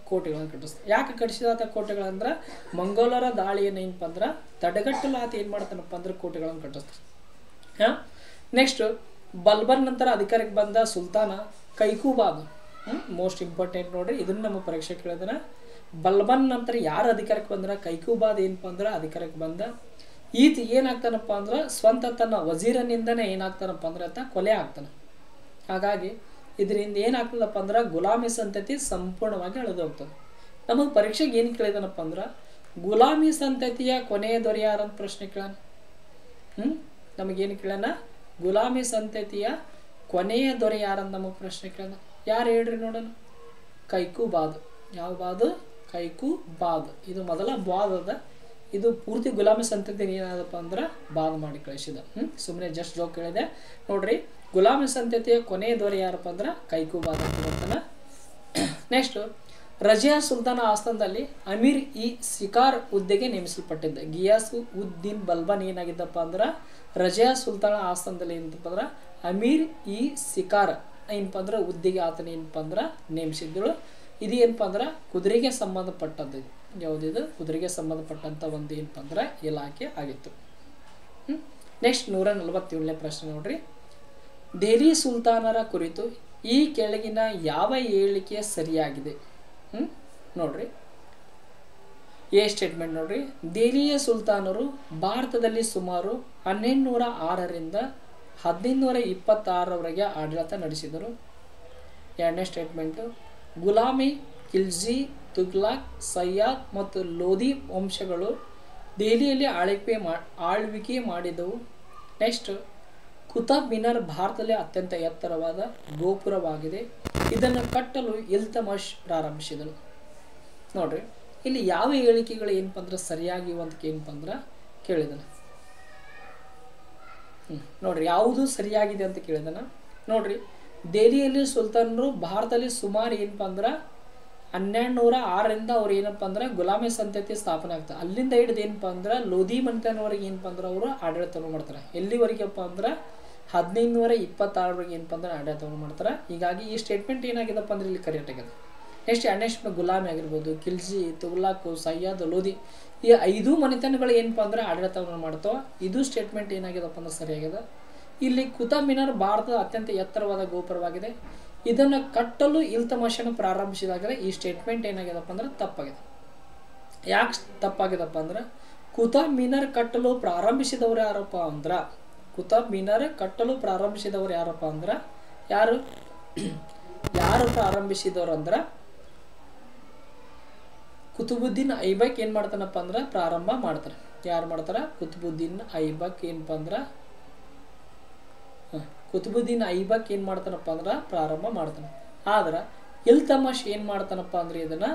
ಕೋಟೆಗಳನ್ನು ಕಟ್ಟಿಸ್ತಾನೆ. ಯಾಕೆ ಕಟ್ಟಿಸಿದ ಆತ ಕೋಟೆಗಳಂದ್ರೆ ಮಂಗೋಲರ ದಾಳಿಯನ್ನು ಏನಪ್ಪ ಅಂದ್ರೆ ತಡೆಗಟ್ಟಲು ಆತ ಏನು ಮಾಡ್ತಾನಪ್ಪ ಅಂದ್ರೆ ಕೋಟೆಗಳನ್ನು ಕಟ್ಟಿಸ್ತಾನೆ. ನೆಕ್ಸ್ಟ್ ಬಲ್ಬನ್ ನಂತರ ಅಧಿಕಾರಕ್ಕೆ ಬಂದ ಸುಲ್ತಾನ ಕೈಕೂಬಾದ್. ಮೋಸ್ಟ್ ಇಂಪಾರ್ಟೆಂಟ್ ನೋಡ್ರಿ, ಇದನ್ನು ನಮ್ಮ ಪರೀಕ್ಷೆ ಕೇಳಿದ್ರೆ ಬಲ್ಬನ್ ನಂತರ ಯಾರು ಅಧಿಕಾರಕ್ಕೆ ಬಂದ್ರೆ ಕೈಕೂಬಾದ್ ಏನಪ್ಪ ಅಂದ್ರೆ ಅಧಿಕಾರಕ್ಕೆ ಬಂದ. ಈತ ಏನಾಗ್ತಾನಪ್ಪ ಅಂದ್ರೆ ಸ್ವಂತ ತನ್ನ ವಜೀರನಿಂದನೇ ಏನಾಗ್ತಾನಪ್ಪ ಅಂದ್ರೆ ಆತ ಕೊಲೆ ಆಗ್ತಾನೆ. ಹಾಗಾಗಿ ಇದರಿಂದ ಏನಾಗ್ತದಪ್ಪ ಅಂದ್ರೆ ಗುಲಾಮಿ ಸಂತತಿ ಸಂಪೂರ್ಣವಾಗಿ ಅಳೆದು ಹೋಗ್ತದೆ. ನಮಗೆ ಪರೀಕ್ಷೆಗೆ ಏನು ಕೇಳಿದಾನಪ್ಪ ಅಂದ್ರೆ ಗುಲಾಮಿ ಸಂತತಿಯ ಕೊನೆಯ ದೊರೆ ಯಾರಂತ ಪ್ರಶ್ನೆ ಕೇಳೋಣ. ನಮಗೇನು ಕೇಳೋಣ? ಗುಲಾಮಿ ಸಂತತಿಯ ಕೊನೆಯ ದೊರೆ ಯಾರಂತ ನಮಗೆ ಪ್ರಶ್ನೆ ಕೇಳೋಣ. ಯಾರು ಹೇಳ್ರಿ ನೋಡೋಣ? ಕೈಕೂಬಾದ್. ಯಾವ ಬಾದು? ಕೈಕೂಬಾದ್. ಇದು ಮೊದಲ ಬಾದ್ ಅದ. ಇದು ಪೂರ್ತಿ ಗುಲಾಮಿ ಸಂತತಿ ಏನಾದಪ್ಪ ಅಂದ್ರೆ ಬಾದ್ ಮಾಡಿ ಕಳಿಸಿದ. ಸುಮ್ಮನೆ ಜಸ್ಟ್ ಜೋಕ್ ಹೇಳಿದೆ ನೋಡ್ರಿ. ಗುಲಾಮಿ ಸಂತತಿಯ ಕೊನೆಯ ದೊರೆ ಯಾರಪ್ಪ ಅಂದ್ರೆ ಕೈಕೂಬಾದ್ ಅಂತ ಬರ್ತಾನೆ. ನೆಕ್ಸ್ಟ್ ರಜಿಯಾ ಸುಲ್ತಾನ ಆಸ್ಥಾನದಲ್ಲಿ ಅಮೀರ್ ಇ ಸಿಕಾರ್ ಹುದ್ದೆಗೆ ನೇಮಿಸಲ್ಪಟ್ಟಿದ್ದ. ಗಿಯಾಸ್ ಉದ್ದೀನ್ ಬಲ್ಬನ್ ಏನಾಗಿದ್ದಪ್ಪ ಅಂದ್ರೆ ರಜಿಯಾ ಸುಲ್ತಾನ ಆಸ್ಥಾನದಲ್ಲಿ ಏನಪ್ಪ ಅಂದ್ರೆ ಅಮೀರ್ ಇ ಸಿಕಾರ್ ಏನಪ್ಪ ಅಂದ್ರೆ ಹುದ್ದೆಗೆ ಆತನ ಏನಪ್ಪ ಅಂದ್ರೆ ನೇಮಿಸಿದ್ದಳು. ಇದು ಏನಪ್ಪ ಅಂದ್ರೆ ಕುದುರೆಗೆ ಸಂಬಂಧಪಟ್ಟದ್ದು. ಯಾವುದಿದು? ಕುದುರೆಗೆ ಸಂಬಂಧಪಟ್ಟಂಥ ಒಂದು ಏನಪ್ಪ ಅಂದ್ರೆ ಇಲಾಖೆ ಆಗಿತ್ತು. ನೆಕ್ಸ್ಟ್ 147ನೇ ಪ್ರಶ್ನೆ ನೋಡ್ರಿ. ದೆಹಲಿ ಸುಲ್ತಾನರ ಕುರಿತು ಈ ಕೆಳಗಿನ ಯಾವ ಹೇಳಿಕೆ ಸರಿಯಾಗಿದೆ? ನೋಡ್ರಿ, ಎ ಸ್ಟೇಟ್ಮೆಂಟ್ ನೋಡ್ರಿ. ದೆಹಲಿಯ ಸುಲ್ತಾನರು ಭಾರತದಲ್ಲಿ ಸುಮಾರು 1206ರಿಂದ 1526ರವರೆಗೆ ಆಡಳಿತ ನಡೆಸಿದರು. ಎರಡನೇ ಸ್ಟೇಟ್ಮೆಂಟು, ಗುಲಾಮಿ, ಖಿಲ್ಜಿ, ತುಘಲಕ್, ಸಯ್ಯಾದ್ ಮತ್ತು ಲೋಧಿ ವಂಶಗಳು ದೆಹಲಿಯಲ್ಲಿ ಆಳ್ವಿಕೆ ಮಾಡಿದವು. ನೆಕ್ಸ್ಟ್, ಕುತಬ್ ಮಿನಾರ್ ಭಾರತದಲ್ಲಿ ಅತ್ಯಂತ ಎತ್ತರವಾದ ಗೋಪುರವಾಗಿದೆ. ಇದನ್ನು ಕಟ್ಟಲು ಇಲ್ತಮಷ್ ಪ್ರಾರಂಭಿಸಿದನು. ನೋಡ್ರಿ, ಇಲ್ಲಿ ಯಾವ ಹೇಳಿಕೆಗಳು ಏನಪ್ಪ ಅಂದ್ರೆ ಸರಿಯಾಗಿವೆ ಅಂತ ಏನಪ್ಪ ಅಂದ್ರೆ ಕೇಳಿದನು. ನೋಡ್ರಿ ಯಾವುದು ಸರಿಯಾಗಿದೆ ಅಂತ ಕೇಳಿದನ ನೋಡ್ರಿ. ದೆಹಲಿಯಲ್ಲಿ ಸುಲ್ತಾನರು ಭಾರತದಲ್ಲಿ ಸುಮಾರು ಏನಪ್ಪ ಅಂದ್ರೆ 1206ರಿಂದ ಅವ್ರು ಏನಪ್ಪ ಅಂದ್ರೆ ಗುಲಾಮಿ ಸಂತತಿ ಸ್ಥಾಪನೆ ಆಗ್ತದೆ. ಅಲ್ಲಿಂದ ಹಿಡಿದು ಏನಪ್ಪ ಅಂದ್ರೆ ಲೋಧಿ ಮನೆತನವರೆಗೆ ಏನಪ್ಪ ಅಂದ್ರೆ ಅವರು ಆಡಳಿತವನ್ನು ಮಾಡ್ತಾರೆ. ಎಲ್ಲಿವರೆಗಪ್ಪ ಅಂದ್ರೆ 1526ವರೆಗೆ ಏನಪ್ಪ ಅಂದ್ರೆ ಆಡಳಿತವನ್ನು ಮಾಡ್ತಾರೆ. ಹೀಗಾಗಿ ಈ ಸ್ಟೇಟ್ಮೆಂಟ್ ಏನಾಗಿದೆಪ್ಪ ಅಂದ್ರೆ ಇಲ್ಲಿ ಕರೆಕ್ಟ್ ಆಗಿದೆ. ನೆಕ್ಸ್ಟ್ ಎರಡನೇ ಸ್ಟೇಟ್ಮೆಂಟ್ ಗುಲಾಮಿ ಆಗಿರ್ಬೋದು, ಖಿಲ್ಜಿ, ತುಗ್ಲಕ್, ಸಯ್ಯದ್, ಲೋಧಿ ಈ 5 ಮನೆತನಗಳು ಏನಪ್ಪ ಅಂದ್ರೆ ಆಡಳಿತವನ್ನು ಮಾಡ್ತಾವೆ. ಇದು ಸ್ಟೇಟ್ಮೆಂಟ್ ಏನಾಗಿದೆಪ್ಪ ಅಂದ್ರೆ ಸರಿಯಾಗಿದೆ. ಇಲ್ಲಿ ಕುತುಬ್ ಮಿನಾರ್ ಭಾರತದ ಅತ್ಯಂತ ಎತ್ತರವಾದ ಗೋಪುರವಾಗಿದೆ. ಇದನ್ನು ಕಟ್ಟಲು ಇಲ್ತಮಷನು ಪ್ರಾರಂಭಿಸಿದಾಗಲೇ ಈ ಸ್ಟೇಟ್ಮೆಂಟ್ ಏನಾಗಿದೆಪ್ಪ ಅಂದ್ರೆ ತಪ್ಪಾಗಿದೆ. ಯಾಕೆ ತಪ್ಪಾಗಿದೆಪ್ಪ ಅಂದ್ರೆ ಕುತುಬ್ ಮಿನಾರ್ ಕಟ್ಟಲು ಪ್ರಾರಂಭಿಸಿದವರು ಯಾರಪ್ಪ ಅಂದ್ರೆ ಕುತುಬ್ ಮಿನಾರ್ ಕಟ್ಟಲು ಪ್ರಾರಂಭಿಸಿದವರು ಯಾರಪ್ಪ ಅಂದ್ರೆ ಯಾರು ಪ್ರಾರಂಭಿಸಿದವರು ಅಂದ್ರೆ ಕುತುಬುದ್ದೀನ್ ಐಬಕ್ ಏನು ಮಾಡ್ತಾನಪ್ಪ ಅಂದ್ರೆ ಪ್ರಾರಂಭ ಮಾಡ್ತಾರೆ. ಯಾರು ಮಾಡ್ತಾರೆ? ಕುತುಬುದ್ದೀನ್ ಐಬಕ್ ಏನಪ್ಪ ಅಂದ್ರೆ ಕುತುಬುದ್ದೀನ್ ಐಬಕ್ ಏನು ಮಾಡ್ತಾನಪ್ಪ ಅಂದ್ರೆ ಪ್ರಾರಂಭ ಮಾಡ್ತಾನೆ. ಆದ್ರೆ ಇಲ್ತಮಷ್ ಏನು ಮಾಡ್ತಾನಪ್ಪ ಅಂದ್ರೆ ಇದನ್ನ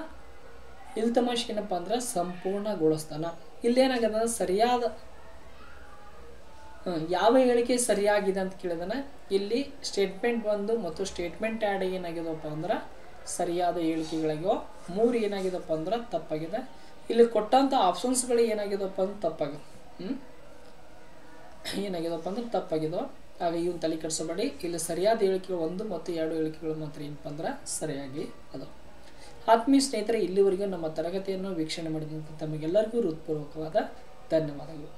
ಇಲ್ತಮಷ್ ಏನಪ್ಪ ಅಂದ್ರೆ ಸಂಪೂರ್ಣಗೊಳಿಸ್ತಾನ. ಇಲ್ಲೇನಾಗದ ಸರಿಯಾದ ಯಾವ ಹೇಳಿಕೆ ಸರಿಯಾಗಿದೆ ಅಂತ ಕೇಳಿದಾನೆ. ಇಲ್ಲಿ ಸ್ಟೇಟ್ಮೆಂಟ್ 1 ಮತ್ತು ಸ್ಟೇಟ್ಮೆಂಟ್ 2 ಏನಾಗಿದೆಪ್ಪ ಅಂದ್ರೆ ಸರಿಯಾದ ಹೇಳಿಕೆಗಳಿಗೋ 3 ಏನಾಗಿದೆಪ್ಪ ಅಂದ್ರೆ ತಪ್ಪಾಗಿದೆ. ಇಲ್ಲಿ ಕೊಟ್ಟಂಥ ಆಪ್ಷನ್ಸ್ಗಳು ಏನಾಗಿದೆಪ್ಪ ಅಂದ್ರೆ ತಪ್ಪಾಗಿದೆ. ಏನಾಗಿದೆಪ್ಪ ಅಂದ್ರೆ ತಪ್ಪಾಗಿದೋ. ಆಗ ಇವನ್ ತಲೆ ಕೆಡಿಸಬೇಡಿ. ಇಲ್ಲಿ ಸರಿಯಾದ ಹೇಳಿಕೆಗಳು 1 ಮತ್ತು 2 ಹೇಳಿಕೆಗಳು ಮಾತ್ರ ಏನಪ್ಪ ಅಂದ್ರೆ ಸರಿಯಾಗಿ ಅದು. ಆತ್ಮೀಯ ಸ್ನೇಹಿತರೆ, ಇಲ್ಲಿವರೆಗೂ ನಮ್ಮ ತರಗತಿಯನ್ನು ವೀಕ್ಷಣೆ ಮಾಡಿದಂಥ ತಮಗೆಲ್ಲರಿಗೂ ಹೃತ್ಪೂರ್ವಕವಾದ ಧನ್ಯವಾದಗಳು.